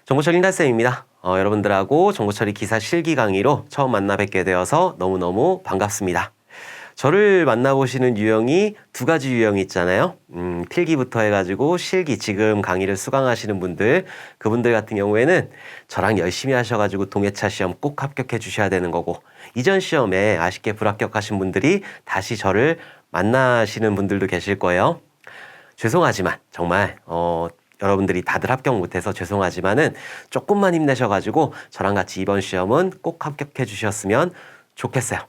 정보처리 인달쌤입니다. 여러분들하고 정보처리 기사 실기 강의로 처음 만나 뵙게 되어서 너무너무 반갑습니다. 저를 만나보시는 유형이 두 가지 유형이 있잖아요. 필기부터 해가지고 실기, 지금 강의를 수강하시는 분들, 그분들 같은 경우에는 저랑 열심히 하셔가지고 동해차 시험 꼭 합격해 주셔야 되는 거고, 이전 시험에 아쉽게 불합격하신 분들이 다시 저를 만나시는 분들도 계실 거예요. 죄송하지만 정말 여러분들이 다들 합격 못해서 죄송하지만은 조금만 힘내셔가지고 저랑 같이 이번 시험은 꼭 합격해 주셨으면 좋겠어요.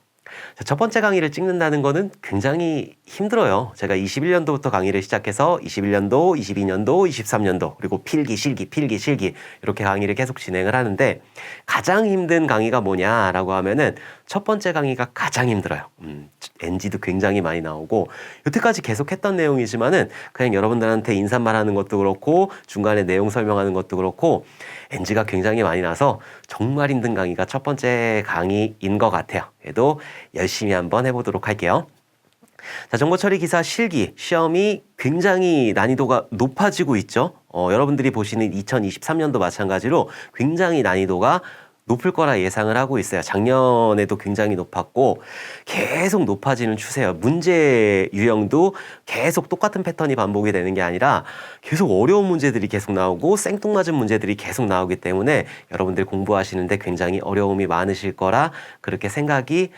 자, 첫 번째 강의를 찍는다는 거는 굉장히 힘들어요. 제가 21년도부터 강의를 시작해서 21년도, 22년도, 23년도 그리고 필기, 실기 이렇게 강의를 계속 진행을 하는데, 가장 힘든 강의가 뭐냐라고 하면은 첫 번째 강의가 가장 힘들어요. NG도 굉장히 많이 나오고, 여태까지 계속 했던 내용이지만은 그냥 여러분들한테 인사말 하는 것도 그렇고 중간에 내용 설명하는 것도 그렇고 NG가 굉장히 많이 나서 정말 힘든 강의가 첫 번째 강의인 것 같아요. 그래도 열심히 한번 해보도록 할게요. 자, 정보처리 기사 실기 시험이 굉장히 난이도가 높아지고 있죠. 여러분들이 보시는 2023년도 마찬가지로 굉장히 난이도가 높을 거라 예상을 하고 있어요. 작년에도 굉장히 높았고 계속 높아지는 추세예요. 문제 유형도 계속 똑같은 패턴이 반복이 되는 게 아니라 계속 어려운 문제들이 계속 나오고 생뚱맞은 문제들이 계속 나오기 때문에 여러분들 공부하시는데 굉장히 어려움이 많으실 거라 그렇게 생각이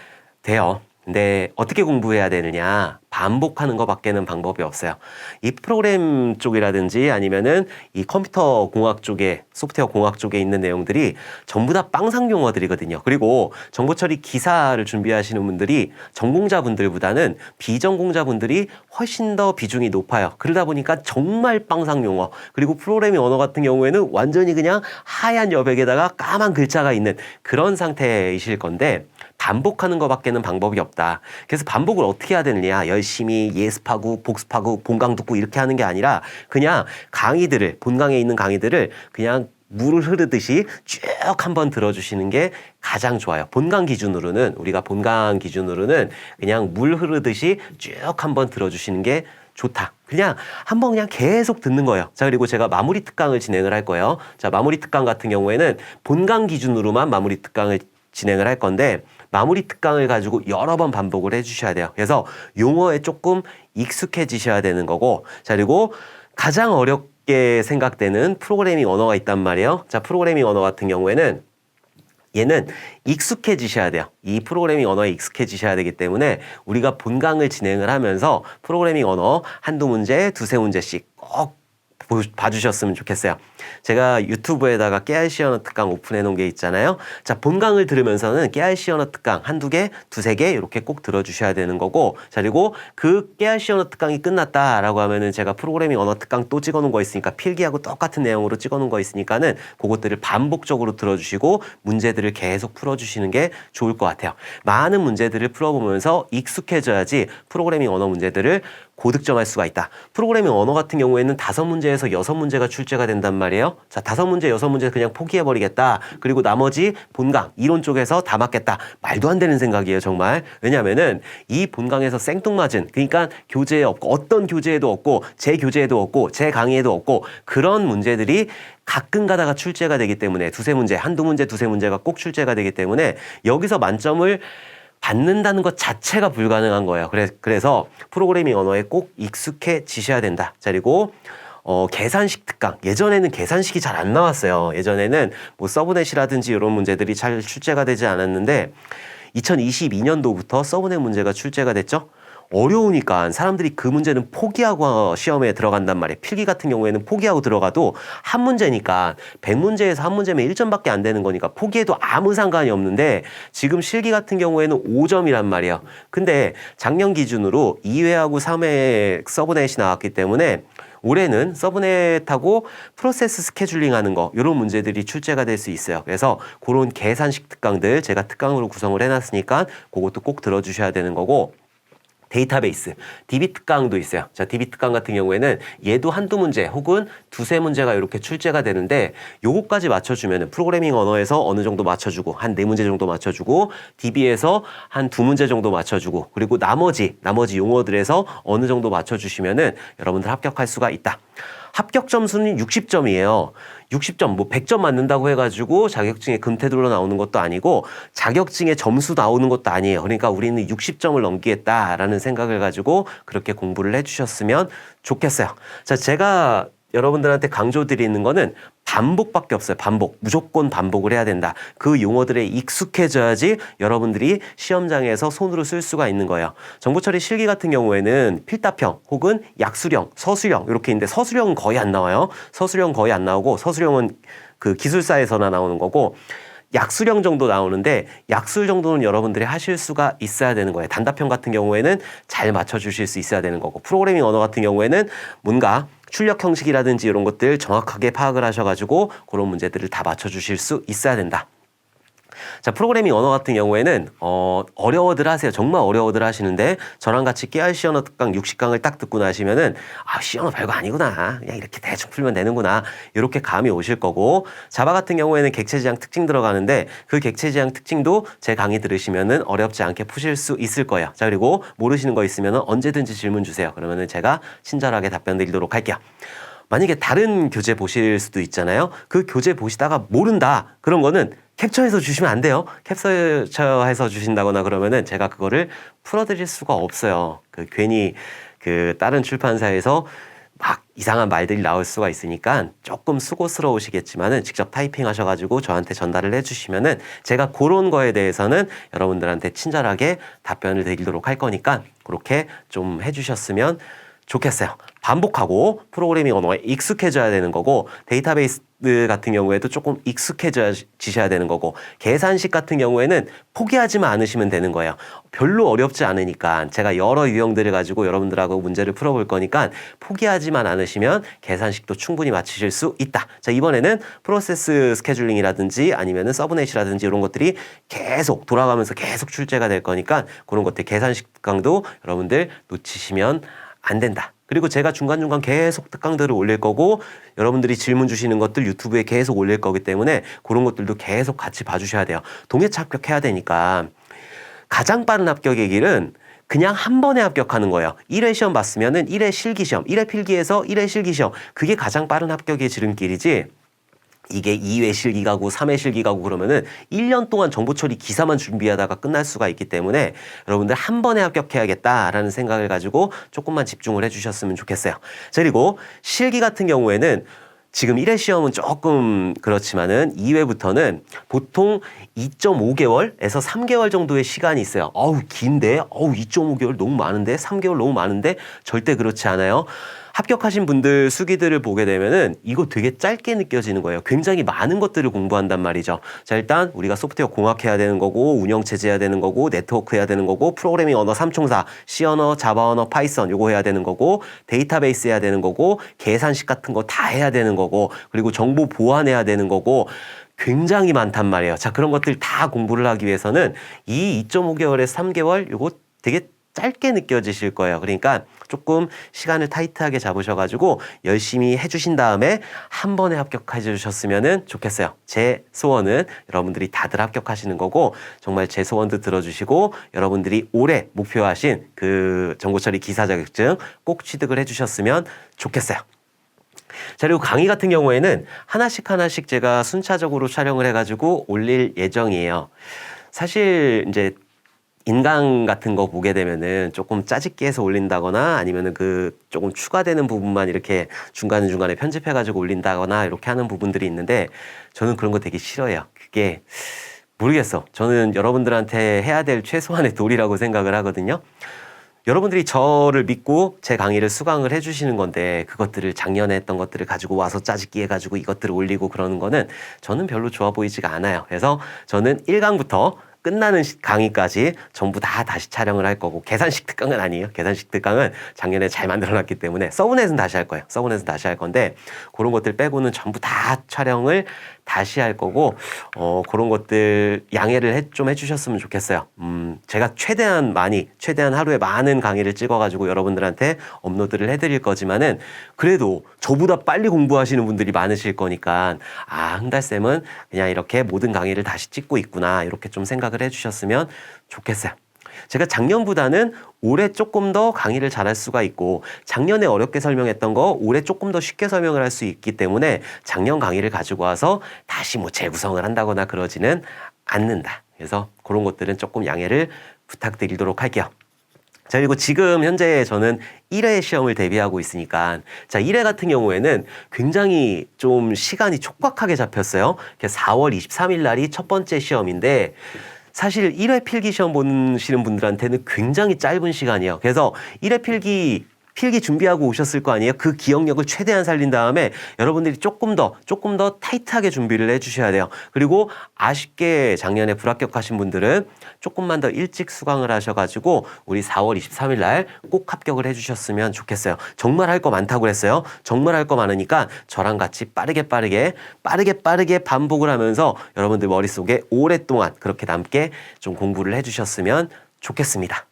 돼요. 근데 어떻게 공부해야 되느냐? 반복하는 것밖에는 방법이 없어요. 이 프로그램 쪽이라든지 아니면은 이 컴퓨터 공학 쪽에, 소프트웨어 공학 쪽에 있는 내용들이 전부 다 빵상 용어들이거든요. 그리고 정보처리 기사를 준비하시는 분들이 전공자분들보다는 비전공자분들이 훨씬 더 비중이 높아요. 그러다 보니까 정말 빵상 용어, 그리고 프로그래밍 언어 같은 경우에는 완전히 그냥 하얀 여백에다가 까만 글자가 있는 그런 상태이실 건데, 반복하는 것밖에는 방법이 없다. 그래서 반복을 어떻게 해야 되느냐? 열심히 예습하고 복습하고 본강 듣고 이렇게 하는 게 아니라 그냥 강의들을, 본강에 있는 강의들을 그냥 물을 흐르듯이 쭉 한번 들어주시는 게 가장 좋아요. 우리가 본강 기준으로는 그냥 물 흐르듯이 쭉 한번 들어주시는 게 좋다. 그냥 한번 그냥 계속 듣는 거예요. 자, 그리고 제가 마무리 특강을 진행을 할 거예요. 자, 마무리 특강 같은 경우에는 본강 기준으로만 마무리 특강을 진행을 할 건데, 마무리 특강을 가지고 여러 번 반복을 해주셔야 돼요. 그래서 용어에 조금 익숙해지셔야 되는 거고, 자, 그리고 가장 어렵게 생각되는 프로그래밍 언어가 있단 말이에요. 자, 프로그래밍 언어 같은 경우에는 얘는 익숙해지셔야 돼요. 이 프로그래밍 언어에 익숙해지셔야 되기 때문에 우리가 본강을 진행을 하면서 프로그래밍 언어 한두 문제, 두세 문제씩 꼭 봐주셨으면 좋겠어요. 제가 유튜브에다가 깨알씨 언어 특강 오픈해 놓은 게 있잖아요. 자, 본강을 들으면서는 깨알씨 언어 특강 한두 개, 두세 개 이렇게 꼭 들어주셔야 되는 거고, 자, 그리고 그 깨알씨 언어 특강이 끝났다라고 하면은 제가 프로그래밍 언어 특강 또 찍어 놓은 거 있으니까, 필기하고 똑같은 내용으로 찍어 놓은 거 있으니까는 그것들을 반복적으로 들어주시고 문제들을 계속 풀어주시는 게 좋을 것 같아요. 많은 문제들을 풀어보면서 익숙해져야지 프로그래밍 언어 문제들을 고득점할 수가 있다. 프로그래밍 언어 같은 경우에는 5문제에서 6문제가 출제가 된단 말이에요. 자, 5문제, 6문제 그냥 포기해버리겠다. 그리고 나머지 본강, 이론 쪽에서 다 맞겠다. 말도 안 되는 생각이에요, 정말. 왜냐면은 이 본강에서 생뚱맞은, 그러니까 교재에 없고, 어떤 교재에도 없고, 제 교재에도 없고, 제 강의에도 없고, 그런 문제들이 가끔 가다가 출제가 되기 때문에, 두세 문제, 한두 문제, 두세 문제가 꼭 출제가 되기 때문에 여기서 만점을 받는다는 것 자체가 불가능한 거예요. 그래서 프로그래밍 언어에 꼭 익숙해지셔야 된다. 자, 그리고 계산식 특강. 예전에는 계산식이 잘 안 나왔어요. 예전에는 뭐 서브넷이라든지 이런 문제들이 잘 출제가 되지 않았는데 2022년도부터 서브넷 문제가 출제가 됐죠. 어려우니까 사람들이 그 문제는 포기하고 시험에 들어간단 말이에요. 필기 같은 경우에는 포기하고 들어가도 한 문제니까 100문제에서 한 문제면 1점밖에 안 되는 거니까 포기해도 아무 상관이 없는데, 지금 실기 같은 경우에는 5점이란 말이에요. 근데 작년 기준으로 2회하고 3회 서브넷이 나왔기 때문에 올해는 서브넷하고 프로세스 스케줄링 하는 거, 이런 문제들이 출제가 될 수 있어요. 그래서 그런 계산식 특강들 제가 특강으로 구성을 해놨으니까 그것도 꼭 들어주셔야 되는 거고, 데이터베이스, DB 특강도 있어요. 자, DB 특강 같은 경우에는 얘도 한두 문제 혹은 두세 문제가 이렇게 출제가 되는데, 요거까지 맞춰주면은 프로그래밍 언어에서 어느 정도 맞춰주고, 한 4문제 정도 맞춰주고, DB에서 한 2문제 정도 맞춰주고, 그리고 나머지 용어들에서 어느 정도 맞춰주시면은 여러분들 합격할 수가 있다. 합격 점수는 60점이에요. 60점, 뭐 100점 맞는다고 해가지고 자격증에 금태도로 나오는 것도 아니고 자격증에 점수 나오는 것도 아니에요. 그러니까 우리는 60점을 넘기겠다라는 생각을 가지고 그렇게 공부를 해주셨으면 좋겠어요. 자, 제가 여러분들한테 강조드리는 거는 반복밖에 없어요. 반복. 무조건 반복을 해야 된다. 그 용어들에 익숙해져야지 여러분들이 시험장에서 손으로 쓸 수가 있는 거예요. 정보처리 실기 같은 경우에는 필답형 혹은 약수령, 서술형 이렇게 있는데 서술형은 거의 안 나와요. 서술형 거의 안 나오고 서술형은 그 기술사에서나 나오는 거고 약수령 정도 나오는데 약술 정도는 여러분들이 하실 수가 있어야 되는 거예요. 단답형 같은 경우에는 잘 맞춰주실 수 있어야 되는 거고 프로그래밍 언어 같은 경우에는 뭔가 출력 형식이라든지 이런 것들 정확하게 파악을 하셔가지고 그런 문제들을 다 맞춰주실 수 있어야 된다. 자, 프로그래밍 언어 같은 경우에는 어려워들 하세요. 정말 어려워들 하시는데 저랑 같이 깨알 시언어 특강 60강을 딱 듣고 나시면은 아, 시언어 별거 아니구나. 그냥 이렇게 대충 풀면 되는구나. 이렇게 감이 오실 거고 자바 같은 경우에는 객체지향 특징 들어가는데 그 객체지향 특징도 제 강의 들으시면은 어렵지 않게 푸실 수 있을 거예요. 자, 그리고 모르시는 거 있으면은 언제든지 질문 주세요. 그러면은 제가 친절하게 답변 드리도록 할게요. 만약에 다른 교재 보실 수도 있잖아요. 그 교재 보시다가 모른다. 그런 거는 캡처해서 주시면 안 돼요. 캡처해서 주신다거나 그러면은 제가 그거를 풀어드릴 수가 없어요. 괜히 다른 출판사에서 막 이상한 말들이 나올 수가 있으니까 조금 수고스러우시겠지만은 직접 타이핑 하셔가지고 저한테 전달을 해주시면은 제가 그런 거에 대해서는 여러분들한테 친절하게 답변을 드리도록 할 거니까 그렇게 좀 해주셨으면 좋겠어요. 반복하고 프로그래밍 언어에 익숙해져야 되는 거고 데이터베이스 같은 경우에도 조금 익숙해지셔야 되는 거고 계산식 같은 경우에는 포기하지만 않으시면 되는 거예요. 별로 어렵지 않으니까 제가 여러 유형들을 가지고 여러분들하고 문제를 풀어볼 거니까 포기하지만 않으시면 계산식도 충분히 맞추실 수 있다. 자, 이번에는 프로세스 스케줄링이라든지 아니면은 서브넷이라든지 이런 것들이 계속 돌아가면서 계속 출제가 될 거니까 그런 것들 계산식 강도 여러분들 놓치시면 안 된다. 그리고 제가 중간중간 계속 특강들을 올릴 거고 여러분들이 질문 주시는 것들 유튜브에 계속 올릴 거기 때문에 그런 것들도 계속 같이 봐주셔야 돼요. 동해차 합격해야 되니까 가장 빠른 합격의 길은 그냥 한 번에 합격하는 거예요. 1회 시험 봤으면은 1회 실기시험, 1회 필기에서 1회 실기시험 그게 가장 빠른 합격의 지름길이지 이게 2회 실기 가고 3회 실기 가고 그러면은 1년 동안 정보처리 기사만 준비하다가 끝날 수가 있기 때문에 여러분들 한 번에 합격해야겠다라는 생각을 가지고 조금만 집중을 해주셨으면 좋겠어요. 자, 그리고 실기 같은 경우에는 지금 1회 시험은 조금 그렇지만은 2회부터는 보통 2.5개월에서 3개월 정도의 시간이 있어요. 어우, 긴데? 어우, 2.5개월 너무 많은데? 3개월 너무 많은데? 절대 그렇지 않아요. 합격하신 분들 수기들을 보게 되면은 이거 되게 짧게 느껴지는 거예요. 굉장히 많은 것들을 공부한단 말이죠. 자, 일단 우리가 소프트웨어 공학해야 되는 거고 운영체제 해야 되는 거고 네트워크 해야 되는 거고 프로그래밍 언어 3총사 C 언어, 자바 언어, 파이썬 요거 해야 되는 거고 데이터베이스 해야 되는 거고 계산식 같은 거 다 해야 되는 거고 그리고 정보 보완해야 되는 거고 굉장히 많단 말이에요. 자, 그런 것들 다 공부를 하기 위해서는 이 2.5개월에서 3개월 요거 되게 짧게 느껴지실 거예요. 그러니까 조금 시간을 타이트하게 잡으셔가지고 열심히 해주신 다음에 한 번에 합격해 주셨으면 좋겠어요. 제 소원은 여러분들이 다들 합격하시는 거고 정말 제 소원도 들어주시고 여러분들이 올해 목표하신 그 정보처리 기사 자격증 꼭 취득을 해주셨으면 좋겠어요. 자, 그리고 강의 같은 경우에는 하나씩 제가 순차적으로 촬영을 해가지고 올릴 예정이에요. 사실 이제 인강 같은 거 보게 되면은 조금 짜집기 해서 올린다거나 아니면은 조금 추가되는 부분만 이렇게 중간에 편집해가지고 올린다거나 이렇게 하는 부분들이 있는데 저는 그런 거 되게 싫어해요. 그게 모르겠어. 저는 여러분들한테 해야 될 최소한의 도리라고 생각을 하거든요. 여러분들이 저를 믿고 제 강의를 수강을 해주시는 건데 그것들을 작년에 했던 것들을 가지고 와서 짜집기 해가지고 이것들을 올리고 그러는 거는 저는 별로 좋아 보이지가 않아요. 그래서 저는 1강부터 끝나는 강의까지 전부 다 다시 촬영을 할 거고 계산식 특강은 아니에요. 계산식 특강은 작년에 잘 만들어놨기 때문에 서브넷은 다시 할 거예요. 서브넷은 다시 할 건데 그런 것들 빼고는 전부 다 촬영을 다시 할 거고 그런 것들 양해를 좀 해주셨으면 좋겠어요. 제가 최대한 하루에 많은 강의를 찍어가지고 여러분들한테 업로드를 해드릴 거지만은 그래도 저보다 빨리 공부하시는 분들이 많으실 거니까 흥달쌤은 그냥 이렇게 모든 강의를 다시 찍고 있구나 이렇게 좀 생각을 해주셨으면 좋겠어요. 제가 작년보다는 올해 조금 더 강의를 잘할 수가 있고 작년에 어렵게 설명했던 거 올해 조금 더 쉽게 설명을 할 수 있기 때문에 작년 강의를 가지고 와서 다시 뭐 재구성을 한다거나 그러지는 않는다. 그래서 그런 것들은 조금 양해를 부탁드리도록 할게요. 자, 그리고 지금 현재 저는 1회 시험을 대비하고 있으니까, 자, 1회 같은 경우에는 굉장히 좀 시간이 촉박하게 잡혔어요. 4월 23일 날이 첫 번째 시험인데, 사실 1회 필기 시험 보시는 분들한테는 굉장히 짧은 시간이에요. 그래서 1회 필기 준비하고 오셨을 거 아니에요? 그 기억력을 최대한 살린 다음에 여러분들이 조금 더 타이트하게 준비를 해주셔야 돼요. 그리고 아쉽게 작년에 불합격하신 분들은 조금만 더 일찍 수강을 하셔가지고 우리 4월 23일 날 꼭 합격을 해주셨으면 좋겠어요. 정말 할 거 많다고 그랬어요. 정말 할 거 많으니까 저랑 같이 빠르게 반복을 하면서 여러분들 머릿속에 오랫동안 그렇게 남게 좀 공부를 해주셨으면 좋겠습니다.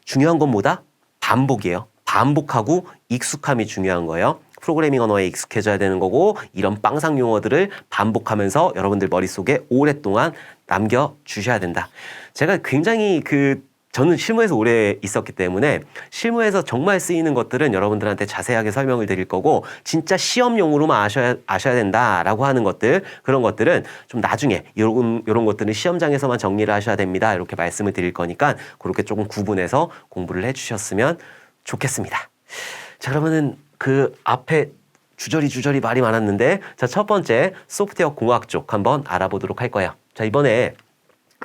중요한 건 뭐다? 반복이에요. 반복하고 익숙함이 중요한 거예요. 프로그래밍 언어에 익숙해져야 되는 거고 이런 빵상 용어들을 반복하면서 여러분들 머릿속에 오랫동안 남겨주셔야 된다. 제가 굉장히 저는 실무에서 오래 있었기 때문에 실무에서 정말 쓰이는 것들은 여러분들한테 자세하게 설명을 드릴 거고 진짜 시험용으로만 아셔야 된다라고 하는 것들 그런 것들은 좀 나중에 이런 것들은 시험장에서만 정리를 하셔야 됩니다. 이렇게 말씀을 드릴 거니까 그렇게 조금 구분해서 공부를 해주셨으면 좋겠습니다. 자, 그러면은 그 앞에 주저리 말이 많았는데 자, 첫 번째 소프트웨어 공학 쪽 한번 알아보도록 할 거예요. 자, 이번에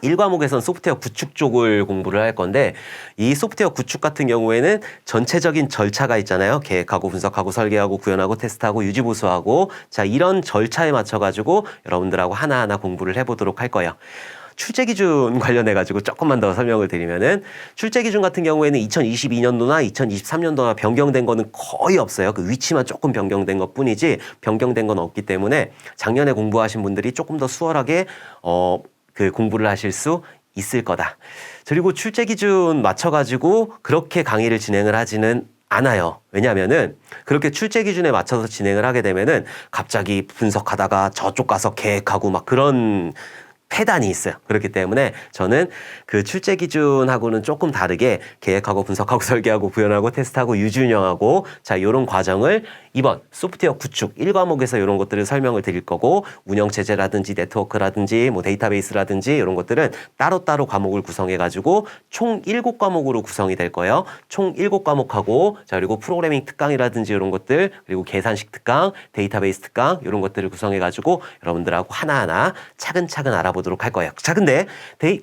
1과목에선 소프트웨어 구축 쪽을 공부를 할 건데 이 소프트웨어 구축 같은 경우에는 전체적인 절차가 있잖아요. 계획하고 분석하고 설계하고 구현하고 테스트하고 유지보수하고 자, 이런 절차에 맞춰가지고 여러분들하고 하나하나 공부를 해보도록 할 거예요. 출제기준 관련해가지고 조금만 더 설명을 드리면은 출제기준 같은 경우에는 2022년도나 2023년도나 변경된 거는 거의 없어요. 그 위치만 조금 변경된 것 뿐이지 변경된 건 없기 때문에 작년에 공부하신 분들이 조금 더 수월하게 공부를 하실 수 있을 거다. 그리고 출제기준 맞춰가지고 그렇게 강의를 진행을 하지는 않아요. 왜냐하면은 그렇게 출제 기준에 맞춰서 진행을 하게 되면은 갑자기 분석하다가 저쪽 가서 계획하고 막 그런 폐단이 있어요. 그렇기 때문에 저는 그 출제 기준하고는 조금 다르게 계획하고 분석하고 설계하고 구현하고 테스트하고 유지 운영하고 자, 이런 과정을 이번 소프트웨어 구축 1과목에서 이런 것들을 설명을 드릴 거고 운영체제라든지 네트워크라든지 뭐 데이터베이스라든지 이런 것들은 따로따로 과목을 구성해 가지고 총 7과목으로 구성이 될 거예요. 총 7과목하고 자, 그리고 프로그래밍 특강이라든지 이런 것들 그리고 계산식 특강, 데이터베이스 특강 이런 것들을 구성해 가지고 여러분들하고 하나하나 차근차근 알아보도록 할 거예요. 자, 근데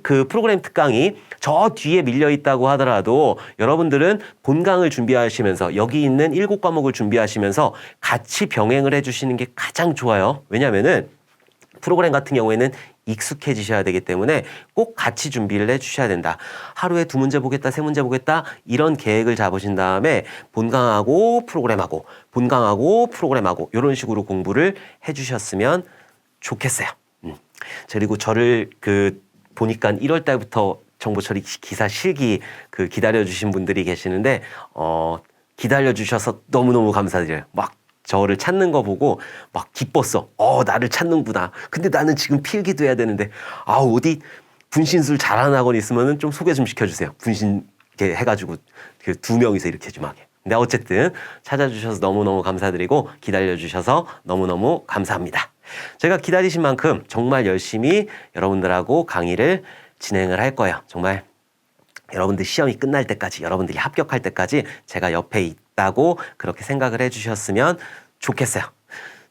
그 프로그램 특강이 저 뒤에 밀려 있다고 하더라도 여러분들은 본강을 준비하시면서 여기 있는 7과목을 준비하시면서 같이 병행을 해주시는 게 가장 좋아요. 왜냐하면은 프로그램 같은 경우에는 익숙해지셔야 되기 때문에 꼭 같이 준비를 해주셔야 된다. 하루에 2문제 보겠다, 3문제 보겠다 이런 계획을 잡으신 다음에 본강하고 프로그램하고 본강하고 프로그램하고 이런 식으로 공부를 해주셨으면 좋겠어요. 그리고 저를 보니까 1월 달부터 정보 처리 기사 실기 기다려주신 분들이 계시는데 기다려주셔서 너무너무 감사드려요. 막 저를 찾는 거 보고 막 기뻤어. 나를 찾는구나. 근데 나는 지금 필기도 해야 되는데 어디 분신술 잘하는 학원 있으면은 좀 소개 좀 시켜주세요. 분신 이렇게 해가지고 2명이서 이렇게 좀 하게. 근데 어쨌든 찾아주셔서 너무너무 감사드리고 기다려주셔서 너무너무 감사합니다. 제가 기다리신 만큼 정말 열심히 여러분들하고 강의를 진행을 할 거예요. 정말 여러분들 시험이 끝날 때까지 여러분들이 합격할 때까지 제가 옆에 있다고 그렇게 생각을 해주셨으면 좋겠어요.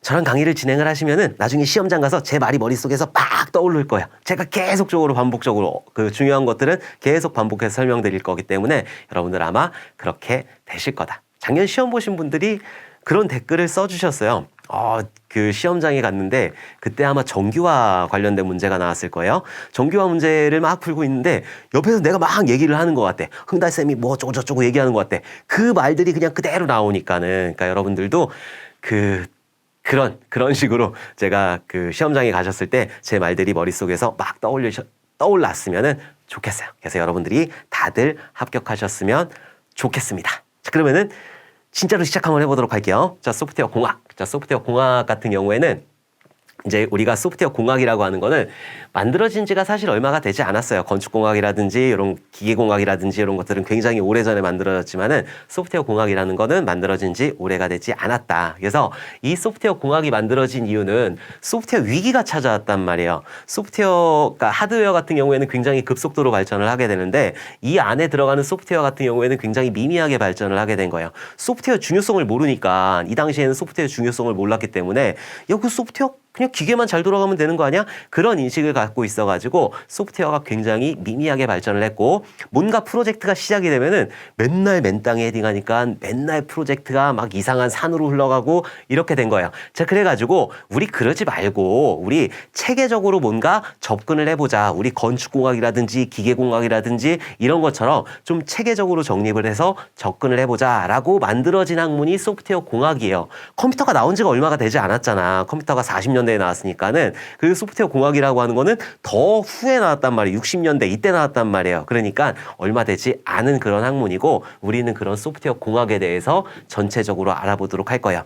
저랑 강의를 진행을 하시면은 나중에 시험장 가서 제 말이 머릿속에서 막 떠오를 거예요. 제가 계속적으로 반복적으로 중요한 것들은 계속 반복해서 설명드릴 거기 때문에 여러분들 아마 그렇게 되실 거다. 작년 시험 보신 분들이 그런 댓글을 써주셨어요. 그 시험장에 갔는데 그때 아마 정규화 관련된 문제가 나왔을 거예요. 정규화 문제를 막 풀고 있는데 옆에서 내가 막 얘기를 하는 것 같아. 흥달쌤이 뭐 어쩌고 저쩌고 얘기하는 것 같아. 그 말들이 그냥 그대로 나오니까는 그러니까 여러분들도 그런 식으로 제가 시험장에 가셨을 때 제 말들이 머릿속에서 막 떠올랐으면 좋겠어요. 그래서 여러분들이 다들 합격하셨으면 좋겠습니다. 자, 그러면은 진짜로 시작 한번 해보도록 할게요. 자, 소프트웨어 공학. 자, 소프트웨어 공학 같은 경우에는 이제 우리가 소프트웨어 공학이라고 하는 거는 만들어진 지가 사실 얼마가 되지 않았어요. 건축공학이라든지 이런 기계공학이라든지 이런 것들은 굉장히 오래전에 만들어졌지만은 소프트웨어 공학이라는 거는 만들어진 지 오래가 되지 않았다. 그래서 이 소프트웨어 공학이 만들어진 이유는 소프트웨어 위기가 찾아왔단 말이에요. 소프트웨어가 하드웨어 같은 경우에는 굉장히 급속도로 발전을 하게 되는데 이 안에 들어가는 소프트웨어 같은 경우에는 굉장히 미미하게 발전을 하게 된 거예요. 소프트웨어 중요성을 모르니까 이 당시에는 소프트웨어 중요성을 몰랐기 때문에 야, 그 소프트웨어 그냥 기계만 잘 돌아가면 되는 거 아니야? 그런 인식을 갖고 있어가지고 소프트웨어가 굉장히 미미하게 발전을 했고 뭔가 프로젝트가 시작이 되면은 맨날 맨 땅에 헤딩하니까 맨날 프로젝트가 막 이상한 산으로 흘러가고 이렇게 된 거예요. 자, 그래가지고 우리 그러지 말고 우리 체계적으로 뭔가 접근을 해보자. 우리 건축공학이라든지 기계공학이라든지 이런 것처럼 좀 체계적으로 정립을 해서 접근을 해보자라고 만들어진 학문이 소프트웨어 공학이에요. 컴퓨터가 나온 지가 얼마가 되지 않았잖아. 컴퓨터가 40년대에 나왔으니까는 그 소프트웨어 공학이라고 하는 거는 더 후에 나왔단 말이에요. 60년대 이때 나왔단 말이에요. 그러니까 얼마 되지 않은 그런 학문이고 우리는 그런 소프트웨어 공학에 대해서 전체적으로 알아보도록 할 거예요.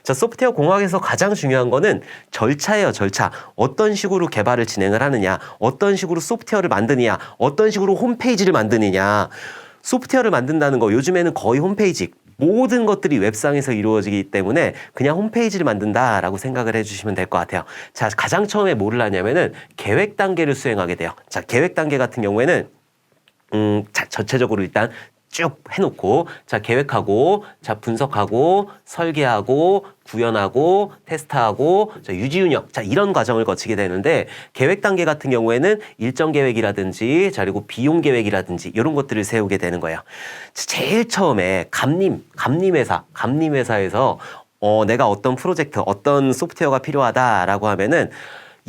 자, 소프트웨어 공학에서 가장 중요한 거는 절차예요, 절차. 어떤 식으로 개발을 진행을 하느냐, 어떤 식으로 소프트웨어를 만드느냐, 어떤 식으로 홈페이지를 만드느냐. 소프트웨어를 만든다는 거 요즘에는 거의 홈페이지 모든 것들이 웹상에서 이루어지기 때문에 그냥 홈페이지를 만든다라고 생각을 해주시면 될 것 같아요. 자, 가장 처음에 뭐를 하냐면은 계획 단계를 수행하게 돼요. 자, 계획 단계 같은 경우에는 자, 전체적으로 일단 쭉 해놓고 자, 계획하고 자, 분석하고 설계하고 구현하고 테스트하고 자, 유지 운영 자, 이런 과정을 거치게 되는데 계획 단계 같은 경우에는 일정 계획이라든지 자, 그리고 비용 계획이라든지 이런 것들을 세우게 되는 거예요. 제일 처음에 감림회사에서 내가 어떤 프로젝트 어떤 소프트웨어가 필요하다라고 하면은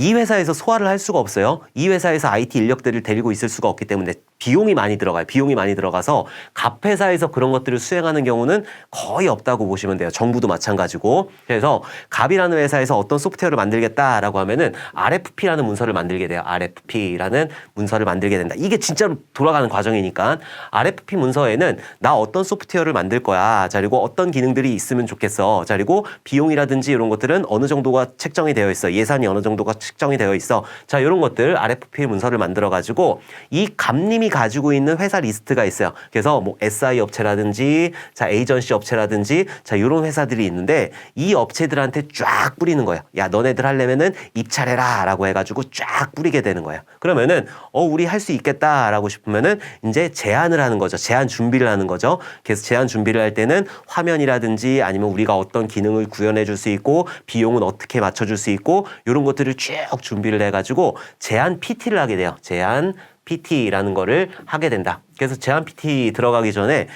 이 회사에서 소화를 할 수가 없어요. 이 회사에서 IT 인력들을 데리고 있을 수가 없기 때문에 비용이 많이 들어가요. 비용이 많이 들어가서 갑회사에서 그런 것들을 수행하는 경우는 거의 없다고 보시면 돼요. 정부도 마찬가지고. 그래서 갑이라는 회사에서 어떤 소프트웨어를 만들겠다라고 하면은 RFP라는 문서를 만들게 돼요. RFP라는 문서를 만들게 된다. 이게 진짜로 돌아가는 과정이니까 RFP 문서에는 나 어떤 소프트웨어를 만들 거야. 자, 그리고 어떤 기능들이 있으면 좋겠어. 자, 그리고 비용이라든지 이런 것들은 어느 정도가 책정이 되어 있어. 예산이 어느 정도가 측정이 되어 있어. 자, 이런 것들 RFP 문서를 만들어 가지고 이 감림이 가지고 있는 회사 리스트가 있어요. 그래서 뭐 SI 업체라든지 자, 에이전시 업체라든지 자, 이런 회사들이 있는데 이 업체들한테 쫙 뿌리는 거예요. 야, 너네들 하려면은 입찰해라 라고 해가지고 쫙 뿌리게 되는 거예요. 그러면은 우리 할 수 있겠다라고 싶으면은 이제 제안을 하는 거죠. 제안 준비를 하는 거죠. 그래서 제안 준비를 할 때는 화면이라든지 아니면 우리가 어떤 기능을 구현해 줄 수 있고 비용은 어떻게 맞춰줄 수 있고 이런 것들을 쭉 준비를 해가지고 제안 PT를 하게 돼요. 제안 PT라는 거를 하게 된다. 그래서 제안 PT 들어가기 전에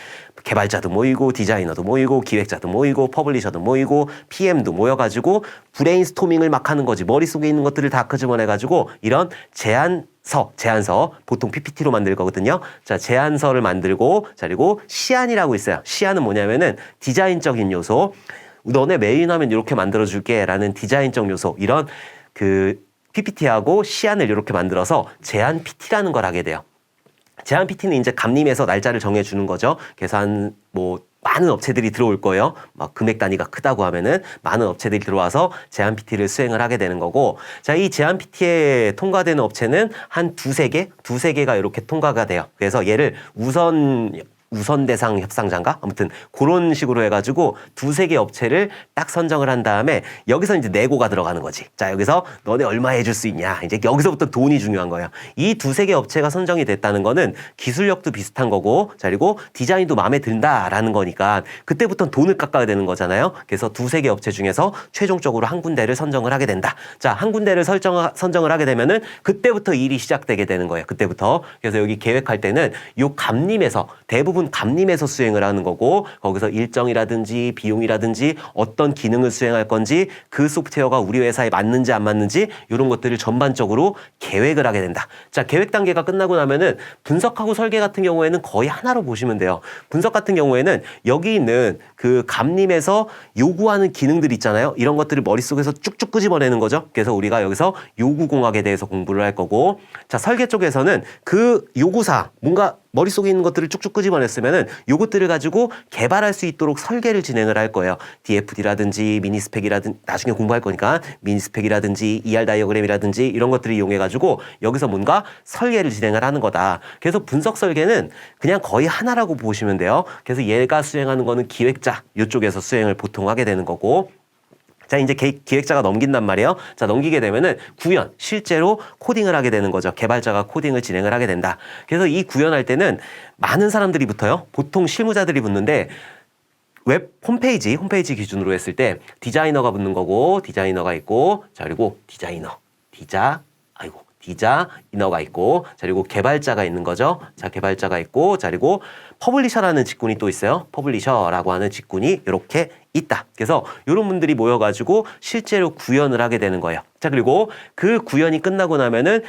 개발자도 모이고 디자이너도 모이고 기획자도 모이고 퍼블리셔도 모이고 PM도 모여가지고 브레인스토밍을 막 하는 거지. 머릿속에 있는 것들을 다 끄집어내가지고 이런 제안서 보통 PPT로 만들 거거든요. 자, 제안서를 만들고 자, 그리고 시안이라고 있어요. 시안은 뭐냐면은 디자인적인 요소. 너네 메인 화면 이렇게 만들어줄게 라는 디자인적 요소. 이런 PPT하고 시안을 이렇게 만들어서 제안 PT라는 걸 하게 돼요. 제안 PT는 이제 감림해서 날짜를 정해주는 거죠. 그래서 많은 업체들이 들어올 거예요. 막 금액 단위가 크다고 하면은 많은 업체들이 들어와서 제안 PT를 수행을 하게 되는 거고, 자, 이 제안 PT에 통과되는 업체는 한 두세 개가 이렇게 통과가 돼요. 그래서 얘를 우선 대상 협상자인가? 아무튼 그런 식으로 해가지고 두세 개 업체를 딱 선정을 한 다음에 여기서 이제 내고가 들어가는 거지. 자, 여기서 너네 얼마 해줄 수 있냐? 이제 여기서부터 돈이 중요한 거예요. 이 두세 개 업체가 선정이 됐다는 거는 기술력도 비슷한 거고, 자, 그리고 디자인도 마음에 든다라는 거니까 그때부터 돈을 깎아야 되는 거잖아요. 그래서 두세 개 업체 중에서 최종적으로 한 군데를 선정을 하게 된다. 자, 한 군데를 선정을 하게 되면은 그때부터 일이 시작되게 되는 거예요. 그때부터. 그래서 여기 계획할 때는 요 감림에서 대부분 감림해서 수행을 하는 거고, 거기서 일정이라든지 비용이라든지 어떤 기능을 수행할 건지 그 소프트웨어가 우리 회사에 맞는지 안 맞는지 이런 것들을 전반적으로 계획을 하게 된다. 자, 계획 단계가 끝나고 나면은 분석하고 설계 같은 경우에는 거의 하나로 보시면 돼요. 분석 같은 경우에는 여기 있는 그 감림에서 요구하는 기능들 있잖아요. 이런 것들을 머릿속에서 쭉쭉 끄집어내는 거죠. 그래서 우리가 여기서 요구공학에 대해서 공부를 할 거고, 자, 설계 쪽에서는 그 요구사 뭔가 머릿속에 있는 것들을 쭉쭉 끄집어냈으면은 요것들을 가지고 개발할 수 있도록 설계를 진행을 할 거예요. DFD라든지 미니스펙이라든지 나중에 공부할 거니까 미니스펙이라든지 ER 다이어그램이라든지 이런 것들을 이용해 가지고 여기서 뭔가 설계를 진행을 하는 거다. 그래서 분석 설계는 그냥 거의 하나라고 보시면 돼요. 그래서 얘가 수행하는 거는 기획자 이쪽에서 수행을 보통 하게 되는 거고, 자, 이제 기획자가 넘긴단 말이에요. 자, 넘기게 되면은 구현, 실제로 코딩을 하게 되는 거죠. 개발자가 코딩을 진행을 하게 된다. 그래서 이 구현할 때는 많은 사람들이 붙어요. 보통 실무자들이 붙는데 웹 홈페이지 기준으로 했을 때 디자이너가 붙는 거고, 디자이너가 있고, 자, 그리고 디자이너가 있고, 자, 그리고 개발자가 있는 거죠. 자, 개발자가 있고, 자, 그리고 퍼블리셔라는 직군이 또 있어요. 퍼블리셔라고 하는 직군이 이렇게 있다. 그래서 이런 분들이 모여가지고 실제로 구현을 하게 되는 거예요. 자, 그리고 그 구현이 끝나고 나면은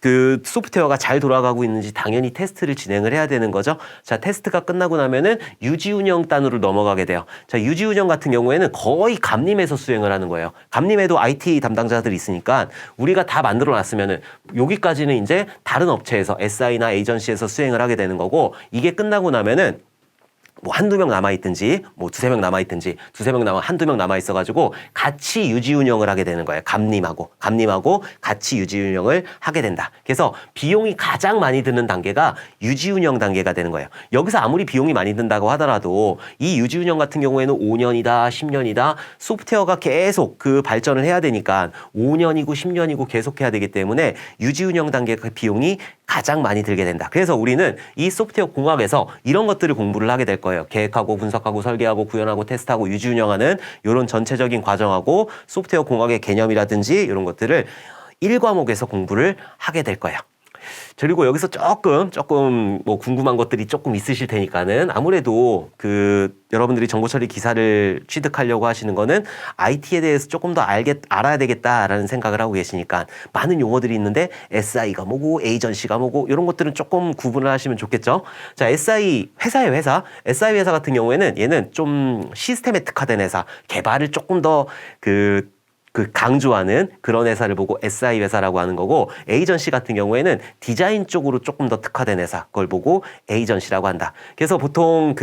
그 소프트웨어가 잘 돌아가고 있는지 당연히 테스트를 진행을 해야 되는 거죠. 자, 테스트가 끝나고 나면은 유지운영 단으로 넘어가게 돼요. 자, 유지운영 같은 경우에는 거의 감림에서 수행을 하는 거예요. 감림에도 IT 담당자들이 있으니까 우리가 다 만들어 놨으면은 여기까지는 이제 다른 업체에서 SI나 에이전시에서 수행을 하게 되는 거고, 이게 끝나고 나면은 뭐 한두 명 남아있든지 뭐 두세 명 남아있든지 한두 명 남아있어가지고 같이 유지운영을 하게 되는 거예요. 감림하고 같이 유지운영을 하게 된다. 그래서 비용이 가장 많이 드는 단계가 유지운영 단계가 되는 거예요. 여기서 아무리 비용이 많이 든다고 하더라도 이 유지운영 같은 경우에는 5년이다 10년이다 소프트웨어가 계속 그 발전을 해야 되니까 5년이고 10년이고 계속 해야 되기 때문에 유지운영 단계 그 비용이 가장 많이 들게 된다. 그래서 우리는 이 소프트웨어 공학에서 이런 것들을 공부를 하게 될 거예요. 계획하고 분석하고 설계하고 구현하고 테스트하고 유지운영하는 이런 전체적인 과정하고 소프트웨어 공학의 개념이라든지 이런 것들을 1과목에서 공부를 하게 될 거예요. 그리고 여기서 조금 뭐 궁금한 것들이 조금 있으실 테니까는 아무래도 여러분들이 정보처리 기사를 취득하려고 하시는 거는 IT에 대해서 조금 더 알아야 되겠다라는 생각을 하고 계시니까 많은 용어들이 있는데 SI가 뭐고 에이전시가 뭐고 이런 것들은 조금 구분을 하시면 좋겠죠. 자, SI 회사예요, 회사. SI 회사 같은 경우에는 얘는 좀 시스템에 특화된 회사, 개발을 조금 더 강조하는 그런 회사를 보고 SI 회사라고 하는 거고, 에이전시 같은 경우에는 디자인 쪽으로 조금 더 특화된 회사, 그걸 보고 에이전시라고 한다. 그래서 보통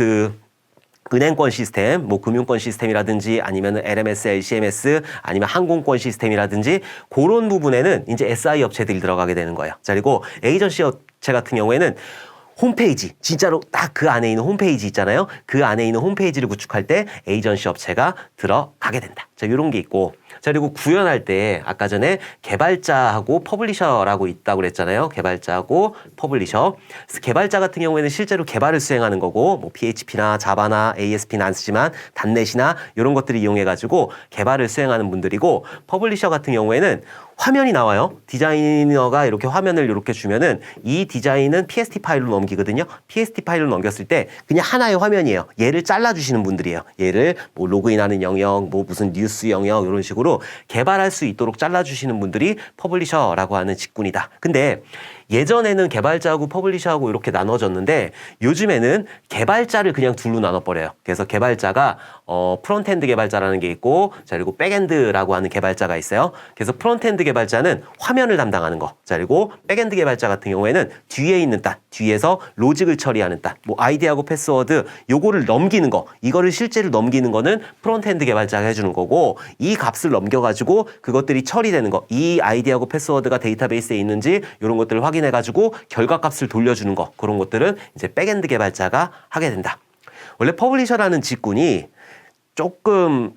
은행권 시스템, 뭐 금융권 시스템이라든지 아니면 LMS, LCMS 아니면 항공권 시스템이라든지 그런 부분에는 이제 SI 업체들이 들어가게 되는 거예요. 자, 그리고 에이전시 업체 같은 경우에는 홈페이지, 진짜로 딱 그 안에 있는 홈페이지 있잖아요. 그 안에 있는 홈페이지를 구축할 때 에이전시 업체가 들어가게 된다. 자, 이런 게 있고, 자, 그리고 구현할 때 아까 전에 개발자하고 퍼블리셔라고 있다고 그랬잖아요. 개발자하고 퍼블리셔. 그래서 개발자 같은 경우에는 실제로 개발을 수행하는 거고, 뭐 PHP나 자바나 ASP는 안 쓰지만 단넷이나 이런 것들을 이용해가지고 개발을 수행하는 분들이고, 퍼블리셔 같은 경우에는 화면이 나와요. 디자이너가 이렇게 화면을 이렇게 주면은 이 디자인은 PSD 파일로 넘기거든요. PSD 파일로 넘겼을 때 그냥 하나의 화면이에요. 얘를 잘라주시는 분들이에요. 얘를 뭐 로그인하는 영역, 뭐 무슨 뉴스 영역 이런 식으로 개발할 수 있도록 잘라주시는 분들이 퍼블리셔라고 하는 직군이다. 근데 예전에는 개발자하고 퍼블리셔하고 이렇게 나눠졌는데 요즘에는 개발자를 그냥 둘로 나눠버려요. 그래서 개발자가 프론트엔드 개발자라는 게 있고, 자, 그리고 백엔드라고 하는 개발자가 있어요. 그래서 프론트엔드 개발자는 화면을 담당하는 거, 자, 그리고 백엔드 개발자 같은 경우에는 뒤에 있는 단, 뒤에서 로직을 처리하는 단, 뭐 아이디하고 패스워드 요거를 넘기는 거, 이거를 실제로 넘기는 거는 프론트엔드 개발자가 해주는 거고, 이 값을 넘겨가지고 그것들이 처리되는 거, 이 아이디하고 패스워드가 데이터베이스에 있는지 이런 것들을 확인해가지고 결과값을 돌려주는 거, 그런 것들은 이제 백엔드 개발자가 하게 된다. 원래 퍼블리셔라는 직군이 조금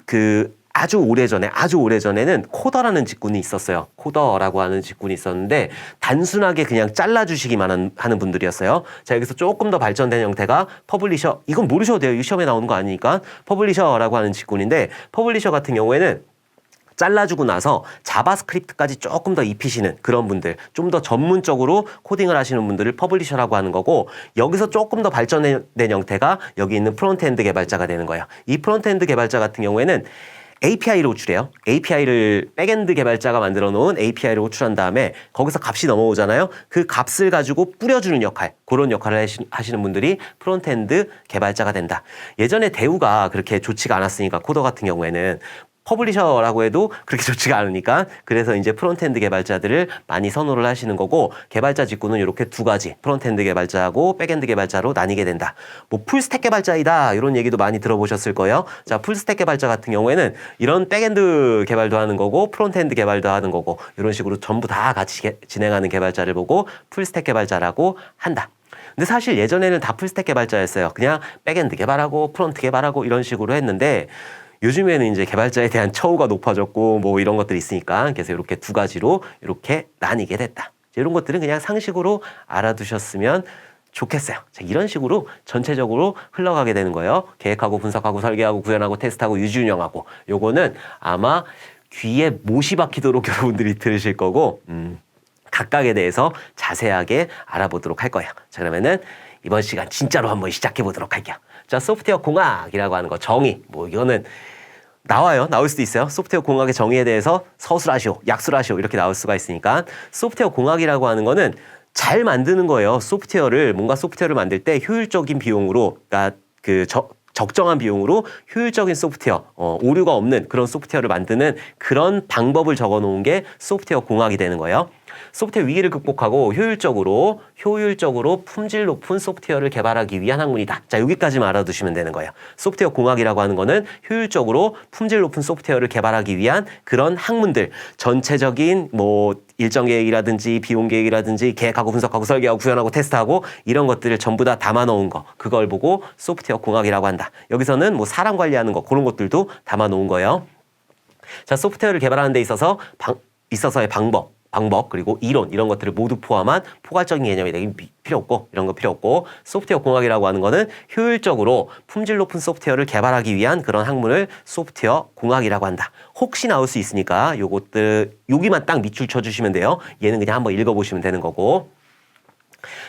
아주 오래전에는 코더라는 직군이 있었어요. 코더라고 하는 직군이 있었는데 단순하게 그냥 잘라주시기만 하는 분들이었어요. 자, 여기서 조금 더 발전된 형태가 퍼블리셔. 이건 모르셔도 돼요. 이 시험에 나오는 거 아니니까. 퍼블리셔라고 하는 직군인데, 퍼블리셔 같은 경우에는 잘라주고 나서 자바스크립트까지 조금 더 입히시는 그런 분들, 좀 더 전문적으로 코딩을 하시는 분들을 퍼블리셔라고 하는 거고, 여기서 조금 더 발전된 형태가 여기 있는 프론트엔드 개발자가 되는 거예요. 이 프론트엔드 개발자 같은 경우에는 API를 호출해요. API를 백엔드 개발자가 만들어 놓은 API를 호출한 다음에 거기서 값이 넘어오잖아요. 그 값을 가지고 뿌려주는 역할, 그런 역할을 하시는 분들이 프론트엔드 개발자가 된다. 예전에 대우가 그렇게 좋지가 않았으니까 코더 같은 경우에는 퍼블리셔라고 해도 그렇게 좋지가 않으니까 그래서 이제 프론트엔드 개발자들을 많이 선호를 하시는 거고 개발자 직구는 이렇게 두 가지 프론트엔드 개발자하고 백엔드 개발자로 나뉘게 된다. 뭐 풀스택 개발자이다 이런 얘기도 많이 들어보셨을 거예요. 자, 풀스택 개발자 같은 경우에는 이런 백엔드 개발도 하는 거고 프론트엔드 개발도 하는 거고 이런 식으로 전부 다 같이 진행하는 개발자를 보고 풀스택 개발자라고 한다. 근데 사실 예전에는 다 풀스택 개발자였어요. 그냥 백엔드 개발하고 프론트 개발하고 이런 식으로 했는데 요즘에는 이제 개발자에 대한 처우가 높아졌고 뭐 이런 것들이 있으니까 그래서 이렇게 두 가지로 이렇게 나뉘게 됐다. 이런 것들은 그냥 상식으로 알아두셨으면 좋겠어요. 자, 이런 식으로 전체적으로 흘러가게 되는 거예요. 계획하고 분석하고 설계하고 구현하고 테스트하고 유지 운영하고 요거는 아마 귀에 못이 박히도록 여러분들이 들으실 거고 각각에 대해서 자세하게 알아보도록 할 거예요. 자, 그러면은 이번 시간 진짜로 한번 시작해 보도록 할게요. 자, 소프트웨어 공학이라고 하는 거 정의 뭐 이거는 나올 수도 있어요. 소프트웨어 공학의 정의에 대해서 서술하시오, 약술하시오 이렇게 나올 수가 있으니까 소프트웨어 공학이라고 하는 거는 잘 만드는 거예요. 뭔가 소프트웨어를 만들 때 효율적인 비용으로, 그러니까 적정한 비용으로 효율적인 소프트웨어, 오류가 없는 그런 소프트웨어를 만드는 그런 방법을 적어 놓은 게 소프트웨어 공학이 되는 거예요. 소프트웨어 위기를 극복하고 효율적으로 품질 높은 소프트웨어를 개발하기 위한 학문이다. 자, 여기까지만 알아두시면 되는 거예요. 소프트웨어 공학이라고 하는 거는 효율적으로 품질 높은 소프트웨어를 개발하기 위한 그런 학문들, 전체적인 뭐 일정 계획이라든지 비용 계획이라든지 계획하고 분석하고 설계하고 구현하고 테스트하고 이런 것들을 전부 다 담아 놓은 거, 그걸 보고 소프트웨어 공학이라고 한다. 여기서는 뭐 사람 관리하는 거 그런 것들도 담아 놓은 거예요. 자, 소프트웨어를 개발하는 데 있어서의 방법 그리고 이론 이런 것들을 모두 포함한 포괄적인 개념이 되긴 필요 없고 이런 거 필요 없고 소프트웨어 공학이라고 하는 거는 효율적으로 품질 높은 소프트웨어를 개발하기 위한 그런 학문을 소프트웨어 공학이라고 한다. 혹시 나올 수 있으니까 여기만 딱 밑줄 쳐주시면 돼요. 얘는 그냥 한번 읽어보시면 되는 거고.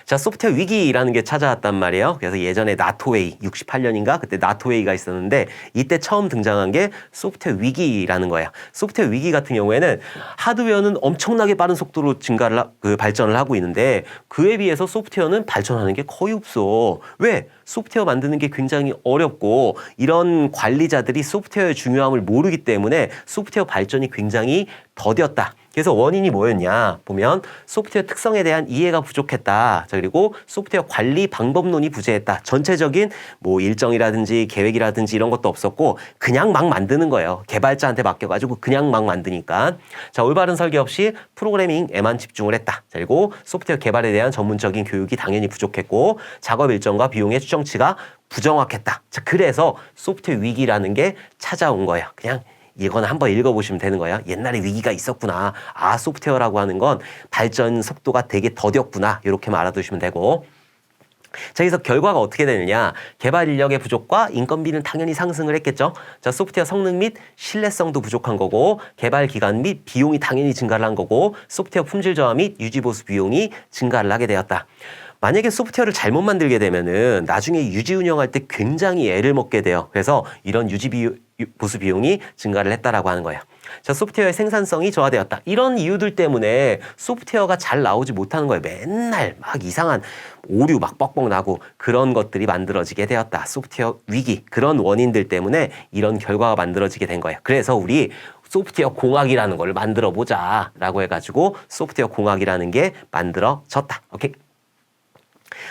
자, 소프트웨어 위기라는 게 찾아왔단 말이에요. 그래서 예전에 나토웨이 68년인가 그때 나토웨이가 있었는데 이때 처음 등장한 게 소프트웨어 위기라는 거예요. 소프트웨어 위기 같은 경우에는 하드웨어는 엄청나게 빠른 속도로 발전을 하고 있는데 그에 비해서 소프트웨어는 발전하는 게 거의 없어. 왜? 소프트웨어 만드는 게 굉장히 어렵고 이런 관리자들이 소프트웨어의 중요함을 모르기 때문에 소프트웨어 발전이 굉장히 더뎠다. 그래서 원인이 뭐였냐 보면 소프트웨어 특성에 대한 이해가 부족했다. 자, 그리고 소프트웨어 관리 방법론이 부재했다. 전체적인 뭐 일정이라든지 계획이라든지 이런 것도 없었고 그냥 막 만드는 거예요. 개발자한테 맡겨가지고 그냥 막 만드니까. 자, 올바른 설계 없이 프로그래밍에만 집중을 했다. 자, 그리고 소프트웨어 개발에 대한 전문적인 교육이 당연히 부족했고 작업 일정과 비용의 추정치가 부정확했다. 자, 그래서 소프트웨어 위기라는 게 찾아온 거예요. 그냥 이거는 한번 읽어보시면 되는 거예요. 옛날에 위기가 있었구나. 아, 소프트웨어라고 하는 건 발전 속도가 되게 더뎠구나. 이렇게만 알아두시면 되고. 자, 여기서 결과가 어떻게 되느냐. 개발 인력의 부족과 인건비는 당연히 상승을 했겠죠. 자, 소프트웨어 성능 및 신뢰성도 부족한 거고 개발 기간 및 비용이 당연히 증가를 한 거고 소프트웨어 품질 저하 및 유지 보수 비용이 증가를 하게 되었다. 만약에 소프트웨어를 잘못 만들게 되면은 나중에 유지 운영할 때 굉장히 애를 먹게 돼요. 그래서 이런 보수 비용이 증가를 했다라고 하는 거예요. 자, 소프트웨어의 생산성이 저하되었다. 이런 이유들 때문에 소프트웨어가 잘 나오지 못하는 거예요. 맨날 막 이상한 오류 막 뻑뻑 나고 그런 것들이 만들어지게 되었다. 소프트웨어 위기, 그런 원인들 때문에 이런 결과가 만들어지게 된 거예요. 그래서 우리 소프트웨어 공학이라는 걸 만들어 보자 라고 해가지고 소프트웨어 공학이라는 게 만들어졌다. 오케이.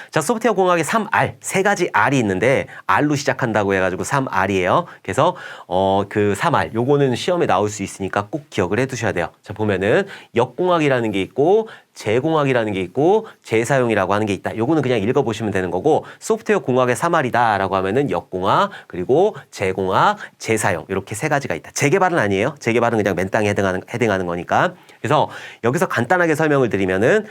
자, 소프트웨어 공학의 3R, 세 가지 R이 있는데 R로 시작한다고 해가지고 3R이에요. 그래서 그 3R, 요거는 시험에 나올 수 있으니까 꼭 기억을 해두셔야 돼요. 자, 보면은 역공학이라는 게 있고 재공학이라는 게 있고 재사용이라고 하는 게 있다. 요거는 그냥 읽어보시면 되는 거고 소프트웨어 공학의 3R이다 라고 하면은 역공학, 그리고 재공학, 재사용 이렇게 세 가지가 있다. 재개발은 아니에요. 재개발은 그냥 맨땅에 헤딩하는 거니까. 그래서 여기서 간단하게 설명을 드리면은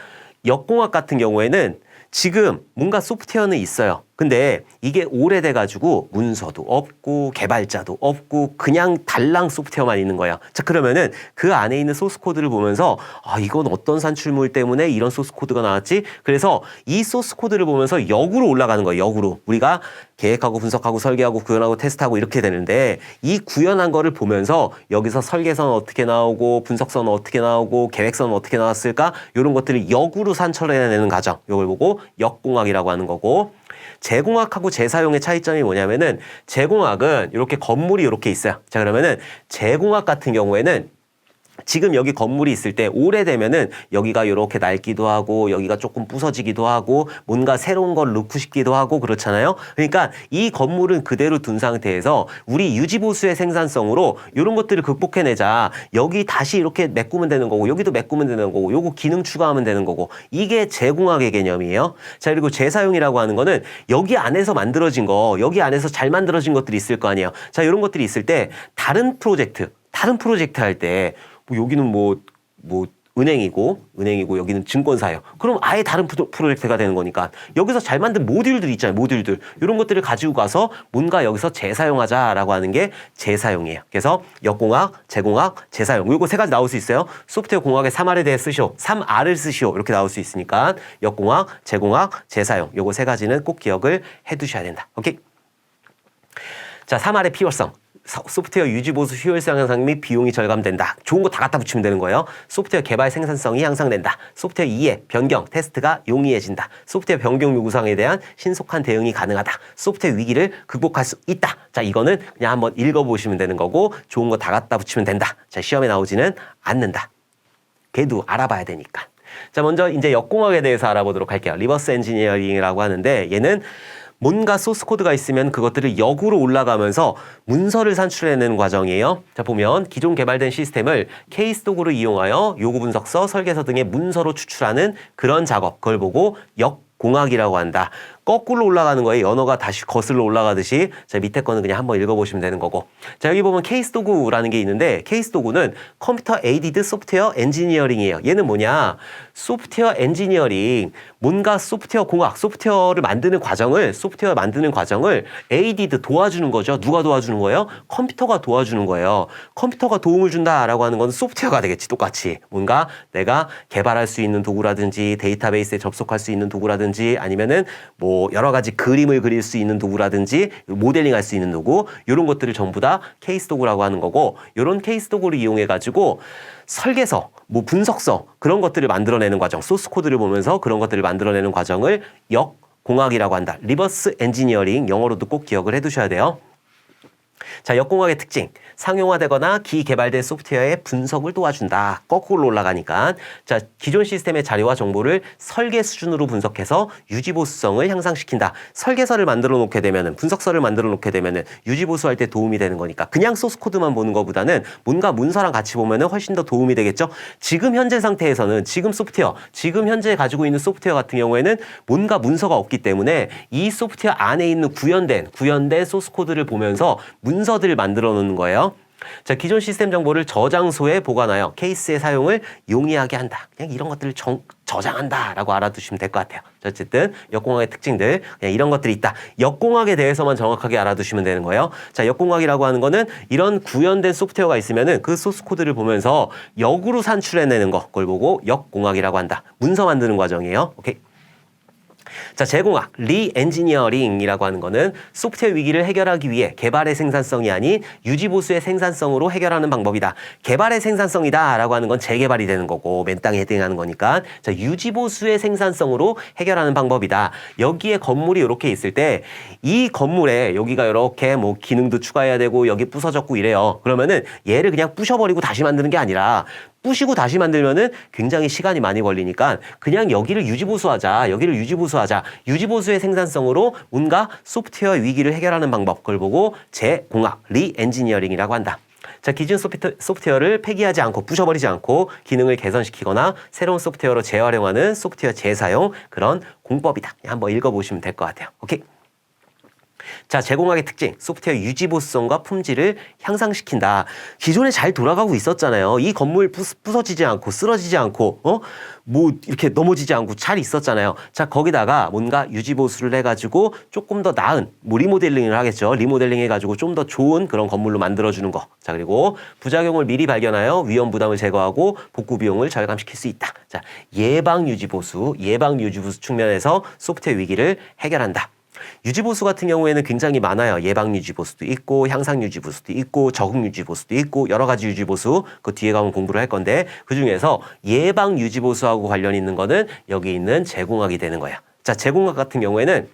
역공학 같은 경우에는 지금 뭔가 소프트웨어는 있어요. 근데 이게 오래돼가지고 문서도 없고 개발자도 없고 그냥 달랑 소프트웨어만 있는 거예요. 자, 그러면은 그 안에 있는 소스 코드를 보면서 아, 이건 어떤 산출물 때문에 이런 소스 코드가 나왔지? 그래서 이 소스 코드를 보면서 역으로 올라가는 거예요. 역으로. 우리가 계획하고 분석하고 설계하고 구현하고 테스트하고 이렇게 되는데 이 구현한 거를 보면서 여기서 설계선 어떻게 나오고 분석선 어떻게 나오고 계획선 어떻게 나왔을까? 이런 것들을 역으로 산출해내는 과정. 이걸 보고 역공학이라고 하는 거고 제공학하고 재사용의 차이점이 뭐냐면은 제공학은 이렇게 건물이 이렇게 있어요. 자, 그러면은 제공학 같은 경우에는 지금 여기 건물이 있을 때 오래되면은 여기가 이렇게 낡기도 하고 여기가 조금 부서지기도 하고 뭔가 새로운 걸 넣고 싶기도 하고 그렇잖아요. 그러니까 이 건물은 그대로 둔 상태에서 우리 유지보수의 생산성으로 이런 것들을 극복해내자. 여기 다시 이렇게 메꾸면 되는 거고 여기도 메꾸면 되는 거고 요거 기능 추가하면 되는 거고 이게 제공학의 개념이에요. 자, 그리고 재사용이라고 하는 거는 여기 안에서 만들어진 거 여기 안에서 잘 만들어진 것들이 있을 거 아니에요. 자, 이런 것들이 있을 때 다른 프로젝트 할 때 뭐 여기는 뭐 은행이고 여기는 증권사예요. 그럼 아예 다른 프로젝트가 되는 거니까 여기서 잘 만든 모듈들 있잖아요. 모듈들. 이런 것들을 가지고 가서 뭔가 여기서 재사용하자라고 하는 게 재사용이에요. 그래서 역공학, 제공학, 재사용. 요거 세 가지 나올 수 있어요. 소프트웨어 공학의 3R에 대해 쓰시오. 3R을 쓰시오. 이렇게 나올 수 있으니까 역공학, 제공학, 재사용. 요거 세 가지는 꼭 기억을 해 두셔야 된다. 오케이? 자, 3R의 필요성. 소프트웨어 유지보수 효율성 향상 및 비용이 절감된다. 좋은 거 다 갖다 붙이면 되는 거예요. 소프트웨어 개발 생산성이 향상된다. 소프트웨어 이해, 변경, 테스트가 용이해진다. 소프트웨어 변경 요구사항에 대한 신속한 대응이 가능하다. 소프트웨어 위기를 극복할 수 있다. 자, 이거는 그냥 한번 읽어보시면 되는 거고 좋은 거 다 갖다 붙이면 된다. 자, 시험에 나오지는 않는다. 그래도 알아봐야 되니까. 자, 먼저 이제 역공학에 대해서 알아보도록 할게요. 리버스 엔지니어링이라고 하는데 얘는 뭔가 소스 코드가 있으면 그것들을 역으로 올라가면서 문서를 산출해내는 과정이에요. 자, 보면 기존 개발된 시스템을 케이스 도구를 이용하여 요구 분석서, 설계서 등의 문서로 추출하는 그런 작업, 그걸 보고 역공학이라고 한다. 거꾸로 올라가는 거예요. 언어가 다시 거슬러 올라가듯이. 자, 밑에 거는 그냥 한번 읽어보시면 되는 거고. 자, 여기 보면 케이스 도구라는 게 있는데 케이스 도구는 컴퓨터 에이디드 소프트웨어 엔지니어링이에요. 얘는 뭐냐? 소프트웨어 엔지니어링, 뭔가 소프트웨어 공학, 소프트웨어 만드는 과정을 에이디드 도와주는 거죠. 누가 도와주는 거예요? 컴퓨터가 도와주는 거예요. 컴퓨터가 도움을 준다라고 하는 건 소프트웨어가 되겠지. 똑같이. 뭔가 내가 개발할 수 있는 도구라든지 데이터베이스에 접속할 수 있는 도구라든지 아니면은 뭐 여러 가지 그림을 그릴 수 있는 도구라든지 모델링 할 수 있는 도구 이런 것들을 전부 다 케이스 도구라고 하는 거고 이런 케이스 도구를 이용해 가지고 설계서, 뭐 분석서 그런 것들을 만들어내는 과정, 소스 코드를 보면서 그런 것들을 만들어내는 과정을 역공학이라고 한다. 리버스 엔지니어링 영어로도 꼭 기억을 해두셔야 돼요. 자, 역공학의 특징. 상용화되거나 기개발된 소프트웨어의 분석을 도와준다. 거꾸로 올라가니까. 자, 기존 시스템의 자료와 정보를 설계 수준으로 분석해서 유지보수성을 향상시킨다. 설계서를 만들어 놓게 되면은, 분석서를 만들어 놓게 되면은 유지보수할 때 도움이 되는 거니까. 그냥 소스 코드만 보는 것보다는 뭔가 문서랑 같이 보면은 훨씬 더 도움이 되겠죠. 지금 현재 상태에서는 지금 현재 가지고 있는 소프트웨어 같은 경우에는 뭔가 문서가 없기 때문에 이 소프트웨어 안에 있는 구현된 소스 코드를 보면서 문서들을 만들어 놓는 거예요. 자, 기존 시스템 정보를 저장소에 보관하여 케이스의 사용을 용이하게 한다. 그냥 이런 것들을 저장한다라고 알아두시면 될 것 같아요. 자, 어쨌든 역공학의 특징들 그냥 이런 것들이 있다. 역공학에 대해서만 정확하게 알아두시면 되는 거예요. 자, 역공학이라고 하는 거는 이런 구현된 소프트웨어가 있으면은 그 소스 코드를 보면서 역으로 산출해내는 거 그걸 보고 역공학이라고 한다. 문서 만드는 과정이에요. 오케이. 자, 제공학, 리엔지니어링이라고 하는 거는 소프트웨어 위기를 해결하기 위해 개발의 생산성이 아닌 유지보수의 생산성으로 해결하는 방법이다. 개발의 생산성이다 라고 하는 건 재개발이 되는 거고 맨 땅에 헤딩하는 거니까 자, 유지보수의 생산성으로 해결하는 방법이다. 여기에 건물이 이렇게 있을 때 이 건물에 여기가 이렇게 뭐 기능도 추가해야 되고 여기 부서졌고 이래요. 그러면은 얘를 그냥 부셔버리고 다시 만드는 게 아니라 부시고 다시 만들면은 굉장히 시간이 많이 걸리니까 그냥 여기를 유지보수하자. 유지보수의 생산성으로 뭔가 소프트웨어 위기를 해결하는 방법. 그걸 보고 제공학, 리엔지니어링이라고 한다. 자, 기존 소프트웨어를 폐기하지 않고 부셔버리지 않고 기능을 개선시키거나 새로운 소프트웨어로 재활용하는 소프트웨어 재사용 그런 공법이다. 한번 읽어보시면 될 것 같아요. 오케이. 자, 제공학의 특징, 소프트웨어 유지보수성과 품질을 향상시킨다. 기존에 잘 돌아가고 있었잖아요. 이 건물 부서지지 않고 쓰러지지 않고 뭐 이렇게 넘어지지 않고 잘 있었잖아요. 자, 거기다가 뭔가 유지보수를 해가지고 조금 더 나은 뭐 리모델링을 하겠죠. 리모델링 해가지고 좀 더 좋은 그런 건물로 만들어주는 거. 자, 그리고 부작용을 미리 발견하여 위험 부담을 제거하고 복구 비용을 절감시킬 수 있다. 자, 예방 유지보수 측면에서 소프트웨어 위기를 해결한다. 유지보수 같은 경우에는 굉장히 많아요. 예방 유지보수도 있고 향상 유지보수도 있고 적응 유지보수도 있고 여러 가지 유지보수 그 뒤에 가면 공부를 할 건데 그중에서 예방 유지보수하고 관련 있는 거는 여기 있는 제공학이 되는 거야. 자, 제공학 같은 경우에는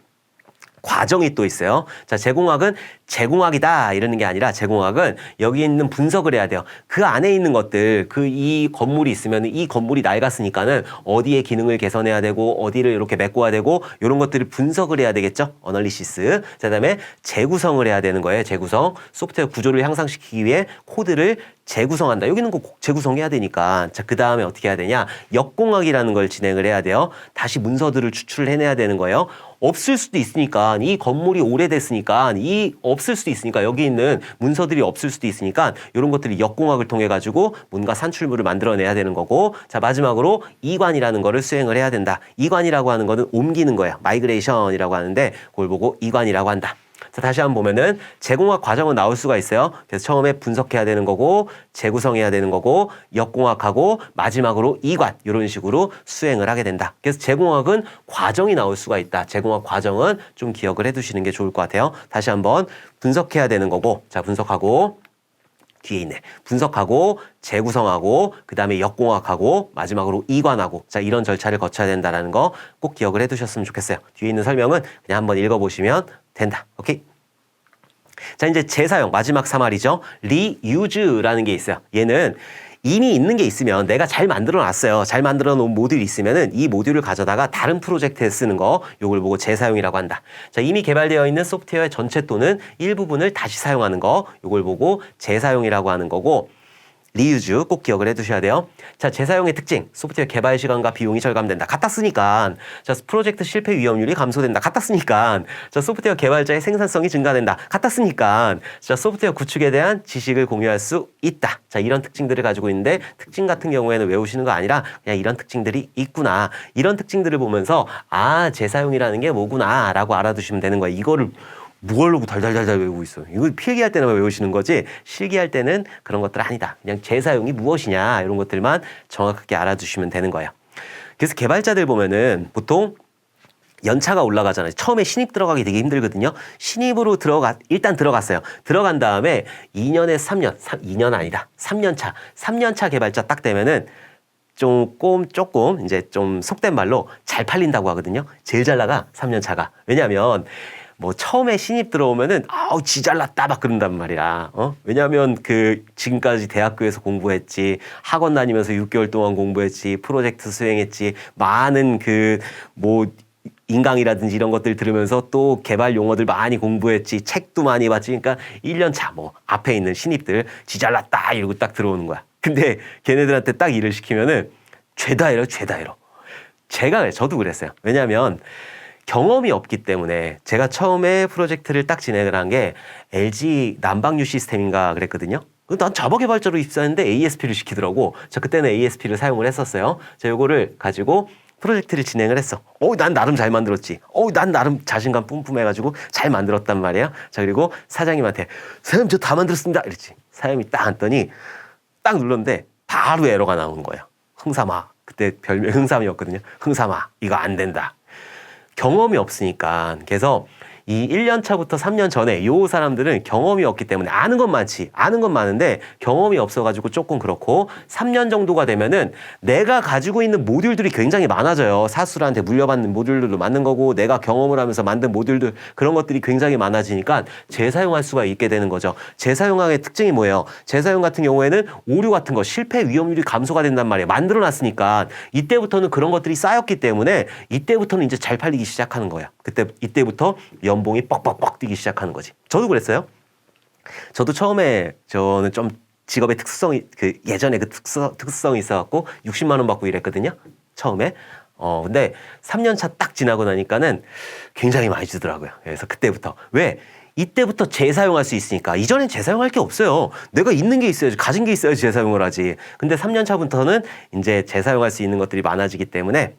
과정이 또 있어요. 자, 제공학은 제공학이다 이러는 게 아니라 제공학은 여기 있는 분석을 해야 돼요. 그 안에 있는 것들, 이 건물이 있으면 이 건물이 낡았으니까는 어디에 기능을 개선해야 되고 어디를 이렇게 메꿔야 되고 이런 것들을 분석을 해야 되겠죠. 어널리시스. 자, 그다음에 재구성을 해야 되는 거예요. 재구성. 소프트웨어 구조를 향상시키기 위해 코드를 재구성한다. 여기는 꼭 재구성해야 되니까. 자, 그 다음에 어떻게 해야 되냐? 역공학이라는 걸 진행을 해야 돼요. 다시 문서들을 추출을 해내야 되는 거예요. 없을 수도 있으니까 이 건물이 오래됐으니까 없을 수도 있으니까 여기 있는 문서들이 없을 수도 있으니까 이런 것들이 역공학을 통해 가지고 뭔가 산출물을 만들어내야 되는 거고 자 마지막으로 이관이라는 거를 수행을 해야 된다. 이관이라고 하는 거는 옮기는 거예요. 마이그레이션이라고 하는데 그걸 보고 이관이라고 한다. 자, 다시 한번 보면은 제공학 과정은 나올 수가 있어요. 그래서 처음에 분석해야 되는 거고 재구성해야 되는 거고 역공학하고 마지막으로 이관 이런 식으로 수행을 하게 된다. 그래서 제공학은 과정이 나올 수가 있다. 제공학 과정은 좀 기억을 해두시는 게 좋을 것 같아요. 다시 한번 분석해야 되는 거고 자 분석하고 뒤에 있네. 분석하고 재구성하고 그다음에 역공학하고 마지막으로 이관하고 자 이런 절차를 거쳐야 된다는 거 꼭 기억을 해두셨으면 좋겠어요. 뒤에 있는 설명은 그냥 한번 읽어보시면 된다. 오케이? 자 이제 재사용 마지막 3할이죠. 리유즈라는 게 있어요. 얘는 이미 있는 게 있으면 내가 잘 만들어 놨어요. 잘 만들어 놓은 모듈이 있으면은 이 모듈을 가져다가 다른 프로젝트에 쓰는 거 요걸 보고 재사용이라고 한다. 자, 이미 개발되어 있는 소프트웨어의 전체 또는 일부분을 다시 사용하는 거 요걸 보고 재사용이라고 하는 거고 리유즈 꼭 기억을 해두셔야 돼요. 자, 재사용의 특징. 소프트웨어 개발 시간과 비용이 절감된다. 갖다 쓰니까. 자, 프로젝트 실패 위험률이 감소된다. 갖다 쓰니까. 자, 소프트웨어 개발자의 생산성이 증가된다. 갖다 쓰니까. 자, 소프트웨어 구축에 대한 지식을 공유할 수 있다. 자, 이런 특징들을 가지고 있는데 특징 같은 경우에는 외우시는 거 아니라 그냥 이런 특징들이 있구나. 이런 특징들을 보면서 아, 재사용이라는 게 뭐구나 라고 알아두시면 되는 거예요. 이거를 무얼로 달달달달 외우고 있어. 이거 필기할 때는 외우시는 거지 실기할 때는 그런 것들 아니다. 그냥 재사용이 무엇이냐 이런 것들만 정확하게 알아두시면 되는 거예요. 그래서 개발자들 보면은 보통 연차가 올라가잖아요. 처음에 신입 들어가기 되게 힘들거든요. 신입으로 일단 들어갔어요. 들어간 다음에 2년에 3년, 2년 아니다. 3년 차. 3년 차 개발자 딱 되면은 조금 이제 좀 속된 말로 잘 팔린다고 하거든요. 제일 잘 나가 3년 차가. 왜냐하면 뭐 처음에 신입 들어오면은 아우 지 잘났다 막 그런단 말이야. 왜냐하면 그 지금까지 대학교에서 공부했지 학원 다니면서 6개월 동안 공부했지 프로젝트 수행했지 많은 그 뭐 인강이라든지 이런 것들 들으면서 또 개발 용어들 많이 공부했지 책도 많이 봤지. 그러니까 1년 차 뭐 앞에 있는 신입들 지 잘났다 이러고 딱 들어오는 거야. 근데 걔네들한테 딱 일을 시키면은 죄다 이러. 저도 그랬어요. 왜냐하면 경험이 없기 때문에 제가 처음에 프로젝트를 딱 진행을 한 게 LG 난방유 시스템인가 그랬거든요. 난 자바 개발자로 입사했는데 ASP를 시키더라고. 자, 그때는 ASP를 사용을 했었어요. 자, 요거를 가지고 프로젝트를 진행을 했어. 난 나름 잘 만들었지. 난 나름 자신감 뿜뿜해가지고 잘 만들었단 말이야. 자, 그리고 사장님한테 사장님 저 다 만들었습니다. 이랬지. 사장님이 딱 앉더니 딱 눌렀는데 바로 에러가 나오는 거예요. 흥삼아. 그때 별명 흥삼이었거든요. 흥삼아 이거 안 된다. 경험이 없으니까. 그래서 이 1년 차부터 3년 전에 요 사람들은 경험이 없기 때문에 아는 건 많은데 경험이 없어가지고 조금 그렇고 3년 정도가 되면은 내가 가지고 있는 모듈들이 굉장히 많아져요. 사수들한테 물려받는 모듈들도 많은 거고 내가 경험을 하면서 만든 모듈들 그런 것들이 굉장히 많아지니까 재사용할 수가 있게 되는 거죠. 재사용학의 특징이 뭐예요? 재사용 같은 경우에는 오류 같은 거 실패 위험률이 감소가 된단 말이에요. 만들어놨으니까 이때부터는 그런 것들이 쌓였기 때문에 이때부터는 이제 잘 팔리기 시작하는 거예요. 이때부터 연봉이 뻑뻑뻑 뛰기 시작하는 거지. 저도 그랬어요. 저도 처음에 저는 좀 직업의 특성이 예전에 그 특성이 있어갖고 60만 원 받고 일했거든요. 처음에. 근데 3년 차 딱 지나고 나니까는 굉장히 많이 주더라고요. 그래서 그때부터 왜? 이때부터 재사용할 수 있으니까. 이전엔 재사용할 게 없어요. 내가 있는 게 있어야지, 가진 게 있어야지 재사용을 하지. 근데 3년 차부터는 이제 재사용할 수 있는 것들이 많아지기 때문에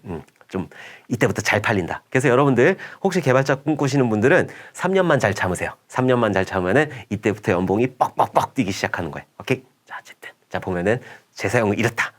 좀 이때부터 잘 팔린다. 그래서 여러분들 혹시 개발자 꿈꾸시는 분들은 3년만 잘 참으세요. 3년만 잘 참으면은 이때부터 연봉이 뻑뻑뻑 뛰기 시작하는 거예요. 오케이? 자, 어쨌든. 자, 보면은 재사용은 이렇다.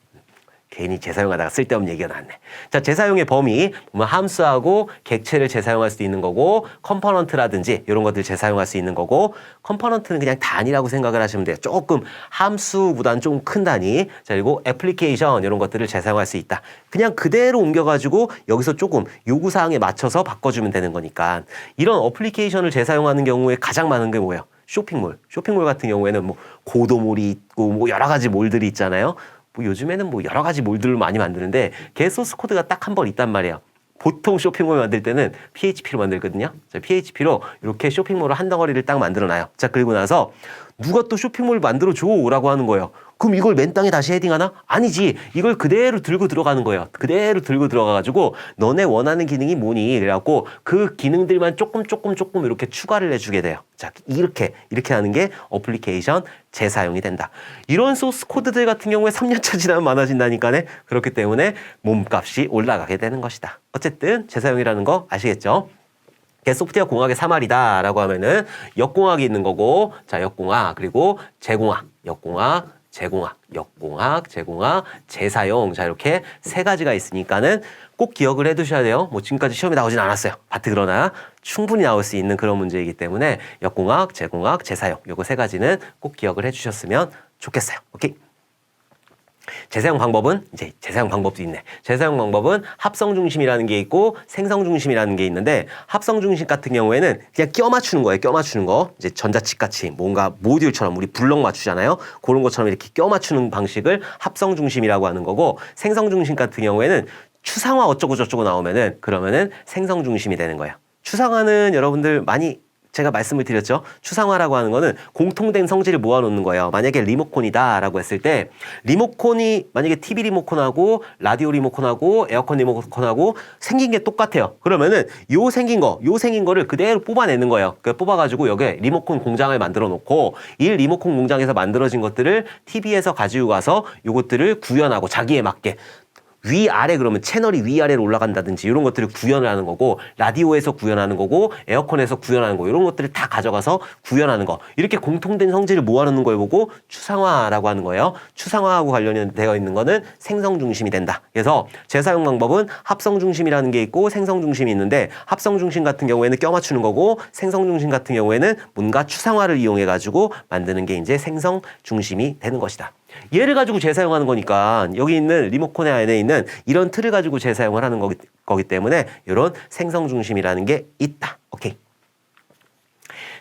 괜히 재사용하다가 쓸데없는 얘기가 나왔네. 자, 재사용의 범위 보면 함수하고 객체를 재사용할 수 있는 거고 컴포넌트라든지 이런 것들 재사용할 수 있는 거고 컴포넌트는 그냥 단위라고 생각을 하시면 돼요. 조금 함수보다는 좀 큰 단위. 자, 그리고 애플리케이션 이런 것들을 재사용할 수 있다. 그냥 그대로 옮겨가지고 여기서 조금 요구사항에 맞춰서 바꿔주면 되는 거니까 이런 어플리케이션을 재사용하는 경우에 가장 많은 게 뭐예요? 쇼핑몰. 쇼핑몰 같은 경우에는 뭐 고도몰이 있고 뭐 여러 가지 몰들이 있잖아요. 뭐 요즘에는 뭐 여러 가지 몰들을 많이 만드는데 걔 소스 코드가 딱 한 번 있단 말이에요. 보통 쇼핑몰 만들 때는 PHP로 만들거든요. 자, PHP로 이렇게 쇼핑몰을 한 덩어리를 딱 만들어놔요. 자, 그리고 나서 누가 또 쇼핑몰 만들어줘라고 하는 거예요. 그럼 이걸 맨 땅에 다시 헤딩하나? 아니지. 이걸 그대로 들고 들어가는 거예요. 그대로 들고 들어가가지고 너네 원하는 기능이 뭐니? 그래갖고 그 기능들만 조금 이렇게 추가를 해주게 돼요. 자, 이렇게 하는 게 어플리케이션 재사용이 된다. 이런 소스 코드들 같은 경우에 3년차 지나면 많아진다니까네. 그렇기 때문에 몸값이 올라가게 되는 것이다. 어쨌든 재사용이라는 거 아시겠죠? 소프트웨어 공학의 3R이다 라고 하면은 역공학이 있는 거고, 자, 역공학, 그리고 재공학, 역공학, 재공학, 역공학, 재공학, 재사용. 자, 이렇게 세 가지가 있으니까는 꼭 기억을 해 두셔야 돼요. 뭐 지금까지 시험에 나오진 않았어요. 그러나 충분히 나올 수 있는 그런 문제이기 때문에 역공학, 재공학, 재사용. 요거 세 가지는 꼭 기억을 해 주셨으면 좋겠어요. 오케이. 재사용 방법은 이제 재사용 방법도 있네. 재사용 방법은 합성 중심이라는 게 있고 생성 중심이라는 게 있는데 합성 중심 같은 경우에는 그냥 껴 맞추는 거예요. 껴 맞추는 거. 이제 전자칩 같이 뭔가 모듈처럼 우리 블럭 맞추잖아요. 그런 것처럼 이렇게 껴 맞추는 방식을 합성 중심이라고 하는 거고 생성 중심 같은 경우에는 추상화 어쩌고 저쩌고 나오면은 그러면은 생성 중심이 되는 거예요. 추상화는 여러분들 많이 제가 말씀을 드렸죠. 추상화라고 하는 거는 공통된 성질을 모아놓는 거예요. 만약에 리모컨이다라고 했을 때 리모컨이 만약에 TV 리모컨하고 라디오 리모컨하고 에어컨 리모컨하고 생긴 게 똑같아요. 그러면은 요 생긴 거를 그대로 뽑아내는 거예요. 그 뽑아가지고 여기에 리모컨 공장을 만들어 놓고 이 리모컨 공장에서 만들어진 것들을 TV에서 가지고 가서 요것들을 구현하고 자기에 맞게 위아래 그러면 채널이 위아래로 올라간다든지 이런 것들을 구현을 하는 거고 라디오에서 구현하는 거고 에어컨에서 구현하는 거 이런 것들을 다 가져가서 구현하는 거 이렇게 공통된 성질을 모아놓는 걸 보고 추상화라고 하는 거예요. 추상화하고 관련되어 있는 거는 생성 중심이 된다. 그래서 재사용 방법은 합성 중심이라는 게 있고 생성 중심이 있는데 합성 중심 같은 경우에는 껴맞추는 거고 생성 중심 같은 경우에는 뭔가 추상화를 이용해 가지고 만드는 게 이제 생성 중심이 되는 것이다. 얘를 가지고 재사용하는 거니까 여기 있는 리모컨 안에 있는 이런 틀을 가지고 재사용을 하는 거기 때문에 이런 생성 중심이라는 게 있다. 오케이.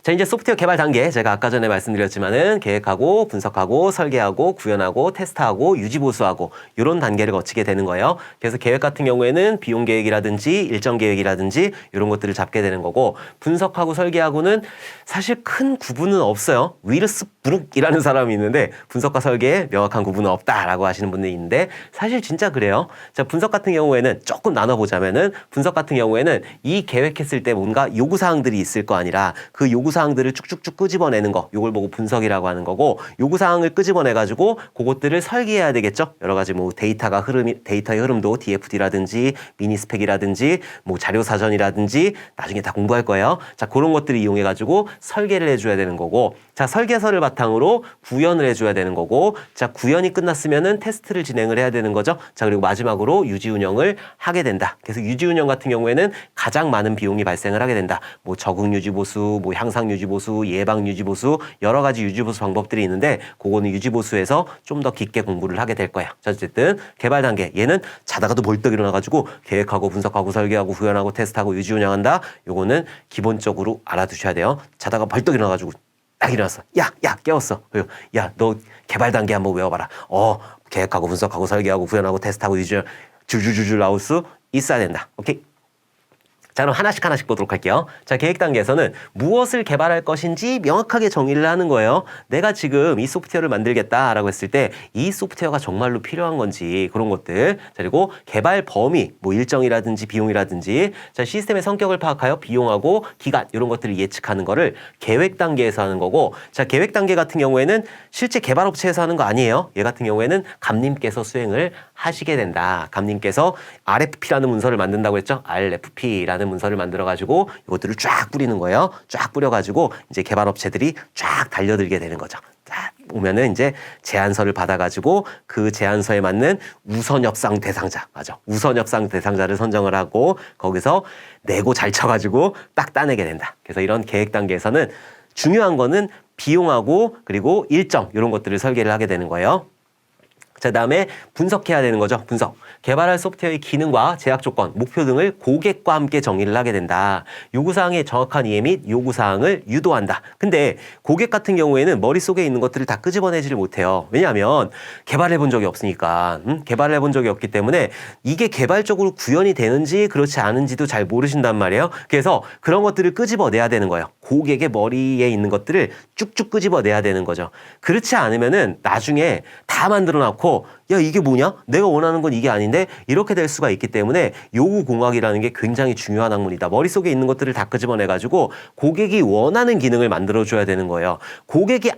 자, 이제 소프트웨어 개발 단계 제가 아까 전에 말씀드렸지만은 계획하고 분석하고 설계하고 구현하고 테스트하고 유지보수하고 이런 단계를 거치게 되는 거예요. 그래서 계획 같은 경우에는 비용 계획이라든지 일정 계획이라든지 이런 것들을 잡게 되는 거고 분석하고 설계하고는 사실 큰 구분은 없어요. 위르스 브룩이라는 사람이 있는데 분석과 설계에 명확한 구분은 없다라고 하시는 분들이 있는데 사실 진짜 그래요. 자, 분석 같은 경우에는 조금 나눠보자면은 분석 같은 경우에는 이 계획했을 때 뭔가 요구사항들이 있을 거 아니라 그 요구사항들을 쭉쭉쭉 끄집어내는 거 요걸 보고 분석이라고 하는 거고 요구사항을 끄집어내가지고 그것들을 설계해야 되겠죠. 여러 가지 뭐 데이터의 흐름도 DFD라든지 미니스펙이라든지 뭐 자료사전이라든지 나중에 다 공부할 거예요. 자, 그런 것들을 이용해가지고 설계를 해줘야 되는 거고 자, 설계서를 바탕으로 구현을 해줘야 되는 거고 자, 구현이 끝났으면은 테스트를 진행을 해야 되는 거죠. 자, 그리고 마지막으로 유지 운영을 하게 된다. 그래서 유지 운영 같은 경우에는 가장 많은 비용이 발생을 하게 된다. 뭐 적응 유지 보수, 뭐 향상 유지 보수, 예방 유지 보수 여러 가지 유지 보수 방법들이 있는데 그거는 유지 보수에서 좀 더 깊게 공부를 하게 될 거예요. 자, 어쨌든 개발 단계 얘는 자다가도 벌떡 일어나가지고 계획하고 분석하고 설계하고 구현하고 테스트하고 유지 운영한다. 요거는 기본적으로 알아두셔야 돼요. 자다가 벌떡 일어나가지고 딱 일어났어. 야, 깨웠어. 그리고 야, 너 개발 단계 한번 외워봐라. 계획하고 분석하고 설계하고 구현하고 테스트하고 유지 줄줄줄줄 나올 수 있어야 된다. 오케이. 자, 그럼 하나씩 보도록 할게요. 자, 계획 단계에서는 무엇을 개발할 것인지 명확하게 정의를 하는 거예요. 내가 지금 이 소프트웨어를 만들겠다라고 했을 때 이 소프트웨어가 정말로 필요한 건지 그런 것들. 자, 그리고 개발 범위, 뭐 일정이라든지 비용이라든지 자, 시스템의 성격을 파악하여 비용하고 기간 이런 것들을 예측하는 거를 계획 단계에서 하는 거고 자, 계획 단계 같은 경우에는 실제 개발 업체에서 하는 거 아니에요. 얘 같은 경우에는 감님께서 수행을 하시게 된다. 감님께서 RFP라는 문서를 만든다고 했죠. RFP라는 문서를 만들어가지고 이것들을 쫙 뿌리는 거예요. 쫙 뿌려가지고 이제 개발업체들이 쫙 달려들게 되는 거죠. 자, 오면은 이제 제안서를 받아가지고 그 제안서에 맞는 우선 협상 대상자, 맞아. 우선 협상 대상자를 선정을 하고 거기서 내고 잘 쳐가지고 딱 따내게 된다. 그래서 이런 계획 단계에서는 중요한 거는 비용하고 그리고 일정 이런 것들을 설계를 하게 되는 거예요. 자, 그다음에 분석해야 되는 거죠. 분석. 개발할 소프트웨어의 기능과 제약 조건, 목표 등을 고객과 함께 정의를 하게 된다. 요구사항의 정확한 이해 및 요구사항을 유도한다. 근데 고객 같은 경우에는 머릿속에 있는 것들을 다 끄집어내지를 못해요. 왜냐하면 개발해 본 적이 없으니까. 개발을 해본 적이 없기 때문에 이게 개발적으로 구현이 되는지 그렇지 않은지도 잘 모르신단 말이에요. 그래서 그런 것들을 끄집어내야 되는 거예요. 고객의 머리에 있는 것들을 쭉쭉 끄집어내야 되는 거죠. 그렇지 않으면은 나중에 다 만들어 놨고 야 이게 뭐냐? 내가 원하는 건 이게 아닌데 이렇게 될 수가 있기 때문에 요구공학이라는 게 굉장히 중요한 학문이다. 머릿속에 있는 것들을 다 끄집어내가지고 고객이 원하는 기능을 만들어줘야 되는 거예요. 고객이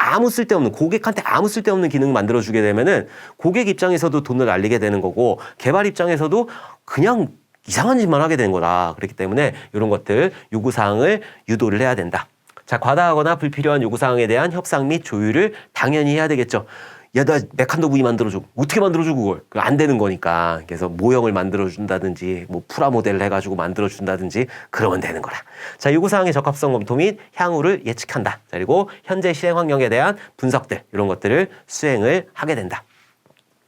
고객한테 아무 쓸데없는 기능을 만들어주게 되면은 고객 입장에서도 돈을 날리게 되는 거고 개발 입장에서도 그냥 이상한 짓만 하게 되는 거다. 그렇기 때문에 이런 것들 요구사항을 유도를 해야 된다. 자, 과다하거나 불필요한 요구사항에 대한 협상 및 조율을 당연히 해야 되겠죠. 야, 나 메칸도 V 만들어줘. 어떻게 만들어줘, 그걸? 안 되는 거니까. 그래서 모형을 만들어준다든지, 뭐, 프라모델을 해가지고 만들어준다든지, 그러면 되는 거라. 자, 요구사항의 적합성 검토 및 향후를 예측한다. 자, 그리고 현재 실행 환경에 대한 분석들, 이런 것들을 수행을 하게 된다.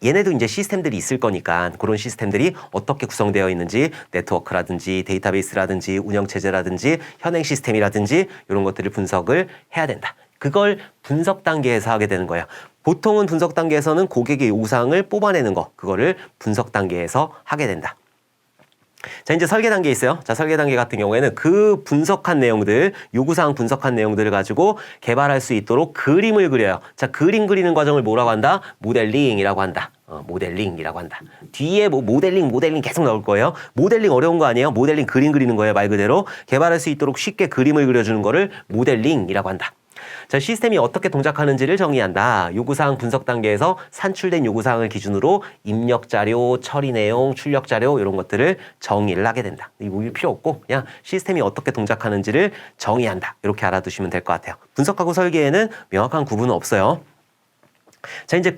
얘네도 이제 시스템들이 있을 거니까 그런 시스템들이 어떻게 구성되어 있는지 네트워크라든지 데이터베이스라든지 운영체제라든지 현행 시스템이라든지 이런 것들을 분석을 해야 된다. 그걸 분석 단계에서 하게 되는 거예요. 보통은 분석 단계에서는 고객의 요구사항을 뽑아내는 거, 그거를 분석 단계에서 하게 된다. 자, 이제 설계 단계 있어요. 자, 설계 단계 같은 경우에는 그 분석한 내용들, 요구사항 분석한 내용들을 가지고 개발할 수 있도록 그림을 그려요. 자, 그림 그리는 과정을 뭐라고 한다? 모델링이라고 한다. 모델링이라고 한다. 뒤에 뭐 모델링 계속 나올 거예요. 모델링 어려운 거 아니에요? 모델링 그림 그리는 거예요. 말 그대로. 개발할 수 있도록 쉽게 그림을 그려주는 거를 모델링이라고 한다. 자, 시스템이 어떻게 동작하는지를 정의한다. 요구사항 분석 단계에서 산출된 요구사항을 기준으로 입력 자료, 처리 내용, 출력 자료 이런 것들을 정의를 하게 된다. 이거 필요 없고 그냥 시스템이 어떻게 동작하는지를 정의한다. 이렇게 알아두시면 될 것 같아요. 분석하고 설계에는 명확한 구분은 없어요. 자, 이제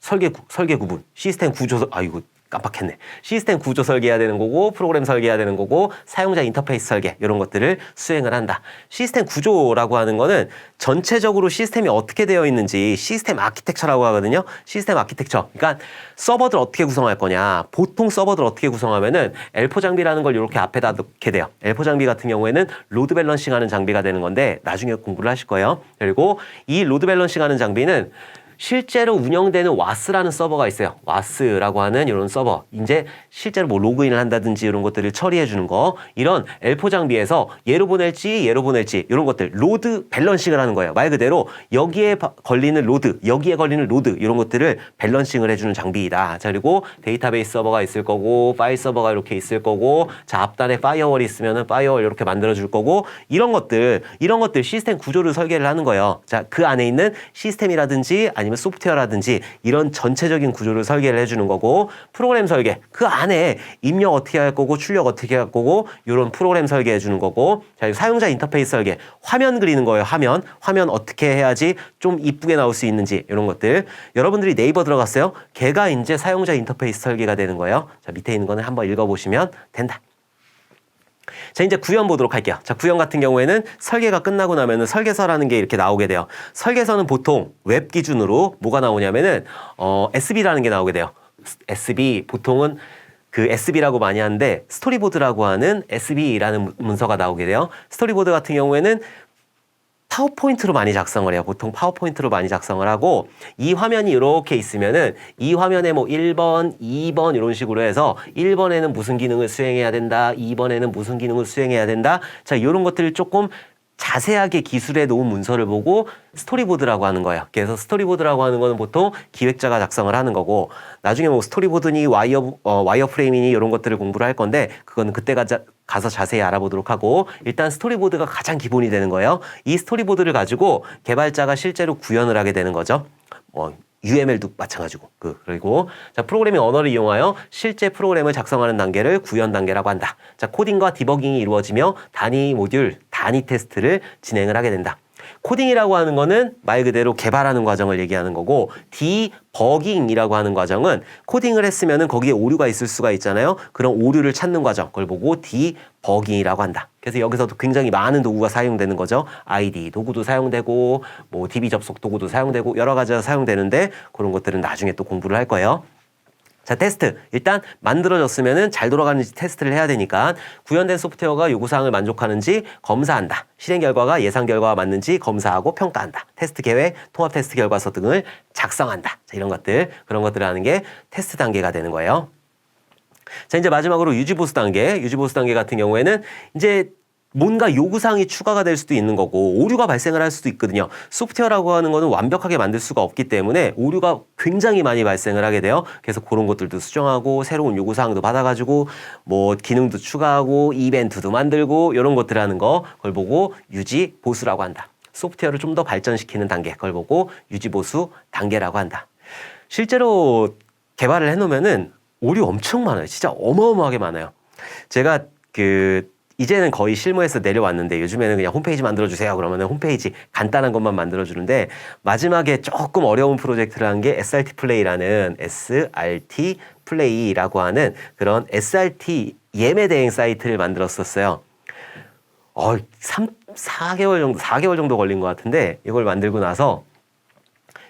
설계 구분, 시스템 구조, 아이고 깜빡했네. 시스템 구조 설계해야 되는 거고 프로그램 설계해야 되는 거고 사용자 인터페이스 설계 이런 것들을 수행을 한다. 시스템 구조라고 하는 거는 전체적으로 시스템이 어떻게 되어 있는지 시스템 아키텍처라고 하거든요. 시스템 아키텍처. 그러니까 서버들 어떻게 구성할 거냐. 보통 서버들 어떻게 구성하면은 L4 장비라는 걸 이렇게 앞에다 놓게 돼요. L4 장비 같은 경우에는 로드 밸런싱 하는 장비가 되는 건데 나중에 공부를 하실 거예요. 그리고 이 로드 밸런싱 하는 장비는 실제로 운영되는 와스라는 서버가 있어요. 와스라고 하는 이런 서버. 이제 실제로 뭐 로그인을 한다든지 이런 것들을 처리해 주는 거. 이런 L4 장비에서 얘로 보낼지 이런 것들 로드 밸런싱을 하는 거예요. 말 그대로 여기에 걸리는 로드, 여기에 걸리는 로드 이런 것들을 밸런싱을 해주는 장비이다. 자, 그리고 데이터베이스 서버가 있을 거고 파일 서버가 이렇게 있을 거고 자, 앞단에 파이어월이 있으면은 파이어월 이렇게 만들어 줄 거고 이런 것들 시스템 구조를 설계를 하는 거예요. 자, 그 안에 있는 시스템이라든지 아니면 소프트웨어라든지 이런 전체적인 구조를 설계를 해주는 거고 프로그램 설계 그 안에 입력 어떻게 할 거고 출력 어떻게 할 거고 이런 프로그램 설계해 주는 거고 자, 사용자 인터페이스 설계 화면 그리는 거예요. 화면 어떻게 해야지 좀 이쁘게 나올 수 있는지 이런 것들 여러분들이 네이버 들어갔어요. 걔가 이제 사용자 인터페이스 설계가 되는 거예요. 자, 밑에 있는 거는 한번 읽어보시면 된다. 자, 이제 구현 보도록 할게요. 자, 구현 같은 경우에는 설계가 끝나고 나면은 설계서라는 게 이렇게 나오게 돼요. 설계서는 보통 웹 기준으로 뭐가 나오냐면은 SB라는 게 나오게 돼요. SB 보통은 그 SB라고 많이 하는데 스토리보드라고 하는 SB라는 문서가 나오게 돼요. 스토리보드 같은 경우에는 파워포인트로 많이 작성을 해요. 보통 파워포인트로 많이 작성을 하고 이 화면이 이렇게 있으면은 이 화면에 뭐 1번, 2번 이런 식으로 해서 1번에는 무슨 기능을 수행해야 된다. 2번에는 무슨 기능을 수행해야 된다. 자, 이런 것들을 조금 자세하게 기술해 놓은 문서를 보고 스토리보드라고 하는 거예요. 그래서 스토리보드라고 하는 거는 보통 기획자가 작성을 하는 거고 나중에 뭐 스토리보드니 와이어 프레임이니 이런 것들을 공부를 할 건데 그거는 그때 가서 자세히 알아보도록 하고 일단 스토리보드가 가장 기본이 되는 거예요. 이 스토리보드를 가지고 개발자가 실제로 구현을 하게 되는 거죠. UML도 마찬가지고 그리고 자, 프로그래밍 언어를 이용하여 실제 프로그램을 작성하는 단계를 구현 단계라고 한다. 자, 코딩과 디버깅이 이루어지며 단위 모듈, 단위 테스트를 진행을 하게 된다. 코딩이라고 하는 거는 말 그대로 개발하는 과정을 얘기하는 거고 디버깅이라고 하는 과정은 코딩을 했으면은 거기에 오류가 있을 수가 있잖아요. 그런 오류를 찾는 과정, 그걸 보고 디버깅이라고 한다. 그래서 여기서도 굉장히 많은 도구가 사용되는 거죠. ID 도구도 사용되고 뭐 DB 접속 도구도 사용되고 여러 가지가 사용되는데 그런 것들은 나중에 또 공부를 할 거예요. 자, 테스트. 일단 만들어졌으면은 잘 돌아가는지 테스트를 해야 되니까 구현된 소프트웨어가 요구사항을 만족하는지 검사한다. 실행 결과가 예상 결과와 맞는지 검사하고 평가한다. 테스트 계획, 통합 테스트 결과서 등을 작성한다. 자, 이런 것들, 그런 것들을 하는 게 테스트 단계가 되는 거예요. 자, 이제 마지막으로 유지보수 단계. 유지보수 단계 같은 경우에는 이제 뭔가 요구사항이 추가가 될 수도 있는 거고 오류가 발생을 할 수도 있거든요. 소프트웨어라고 하는 거는 완벽하게 만들 수가 없기 때문에 오류가 굉장히 많이 발생을 하게 돼요. 그래서 그런 것들도 수정하고 새로운 요구사항도 받아가지고 뭐 기능도 추가하고 이벤트도 만들고 이런 것들 하는 거 그걸 보고 유지보수라고 한다. 소프트웨어를 좀 더 발전시키는 단계 그걸 보고 유지보수 단계라고 한다. 실제로 개발을 해놓으면은 오류 엄청 많아요. 진짜 어마어마하게 많아요. 제가 이제는 거의 실무에서 내려왔는데 요즘에는 그냥 홈페이지 만들어주세요. 그러면 홈페이지 간단한 것만 만들어주는데 마지막에 조금 어려운 프로젝트를 한 게 SRT 플레이라는 SRT 플레이라고 하는 그런 SRT 예매 대행 사이트를 만들었었어요. 4개월 정도 걸린 것 같은데 이걸 만들고 나서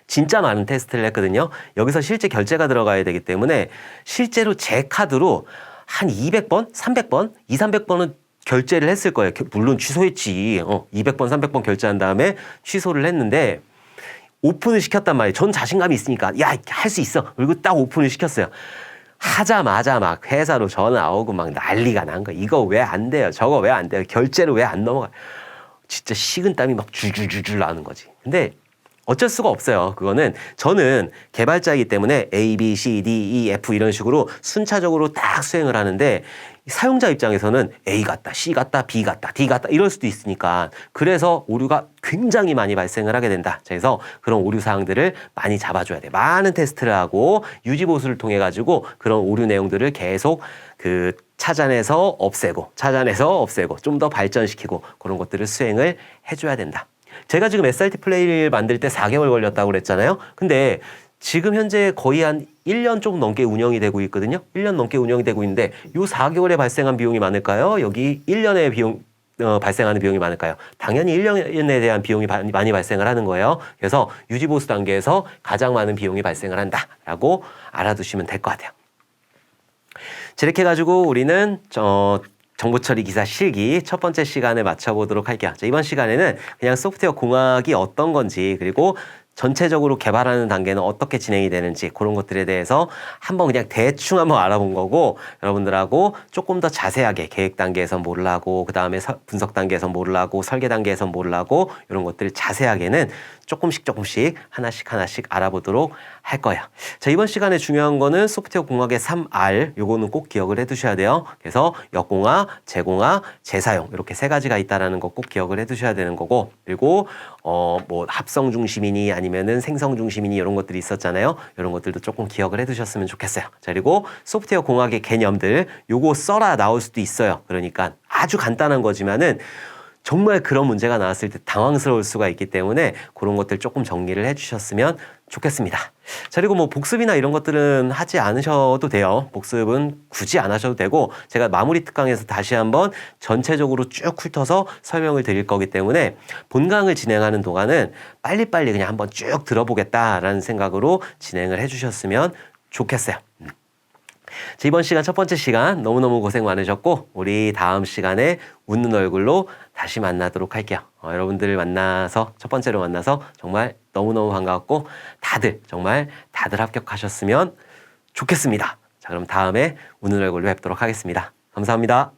진짜 많은 테스트를 했거든요. 여기서 실제 결제가 들어가야 되기 때문에 실제로 제 카드로 한 200번, 300번, 200~300번은 결제를 했을 거예요. 물론 취소했지. 200번, 300번 결제한 다음에 취소를 했는데 오픈을 시켰단 말이에요. 전 자신감이 있으니까 야, 할 수 있어. 그리고 딱 오픈을 시켰어요. 하자마자 막 회사로 전화 오고 막 난리가 난 거예요. 이거 왜 안 돼요? 저거 왜 안 돼요? 결제를 왜 안 넘어가요? 진짜 식은땀이 막 줄줄줄줄 나는 거지. 근데 어쩔 수가 없어요. 그거는 저는 개발자이기 때문에 A, B, C, D, E, F 이런 식으로 순차적으로 딱 수행을 하는데 사용자 입장에서는 A 같다, C 같다, B 같다, D 같다 이럴 수도 있으니까 그래서 오류가 굉장히 많이 발생을 하게 된다. 그래서 그런 오류 사항들을 많이 잡아줘야 돼. 많은 테스트를 하고 유지보수를 통해 가지고 그런 오류 내용들을 계속 찾아내서 없애고 좀 더 발전시키고 그런 것들을 수행을 해줘야 된다. 제가 지금 SRT 플레이를 만들 때 4개월 걸렸다고 그랬잖아요. 근데 지금 현재 거의 한 1년 조금 넘게 운영이 되고 있거든요. 1년 넘게 운영이 되고 있는데 요 4개월에 발생한 비용이 많을까요? 여기 1년에 발생하는 비용이 많을까요? 당연히 1년에 대한 비용이 많이 발생을 하는 거예요. 그래서 유지보수 단계에서 가장 많은 비용이 발생을 한다라고 알아두시면 될 것 같아요. 자, 이렇게 해가지고 우리는 정보처리 기사 실기 첫 번째 시간에 맞춰보도록 할게요. 자, 이번 시간에는 그냥 소프트웨어 공학이 어떤 건지 그리고 전체적으로 개발하는 단계는 어떻게 진행이 되는지 그런 것들에 대해서 한번 그냥 대충 한번 알아본 거고 여러분들하고 조금 더 자세하게 계획 단계에선 뭐를 하고 그 다음에 분석 단계에선 뭐를 하고 설계 단계에선 뭐를 하고 이런 것들을 자세하게는 조금씩 하나씩 알아보도록 할 거예요. 자, 이번 시간에 중요한 거는 소프트웨어 공학의 3R 요거는 꼭 기억을 해 두셔야 돼요. 그래서 역공학, 재공학, 재사용 이렇게 세 가지가 있다라는 거 꼭 기억을 해 두셔야 되는 거고 그리고 뭐 합성 중심이니 아니면은 생성 중심이니 이런 것들이 있었잖아요. 이런 것들도 조금 기억을 해 두셨으면 좋겠어요. 자, 그리고 소프트웨어 공학의 개념들 요거 써라 나올 수도 있어요. 그러니까 아주 간단한 거지만은 정말 그런 문제가 나왔을 때 당황스러울 수가 있기 때문에 그런 것들 조금 정리를 해주셨으면 좋겠습니다. 자, 그리고 뭐 복습이나 이런 것들은 하지 않으셔도 돼요. 복습은 굳이 안 하셔도 되고 제가 마무리 특강에서 다시 한번 전체적으로 쭉 훑어서 설명을 드릴 거기 때문에 본강을 진행하는 동안은 빨리빨리 그냥 한번 쭉 들어보겠다라는 생각으로 진행을 해주셨으면 좋겠어요. 자, 이번 시간 첫 번째 시간 너무너무 고생 많으셨고 우리 다음 시간에 웃는 얼굴로 다시 만나도록 할게요. 여러분들을 만나서 첫 번째로 만나서 정말 너무너무 반가웠고 다들 합격하셨으면 좋겠습니다. 자, 그럼 다음에 웃는 얼굴로 뵙도록 하겠습니다. 감사합니다.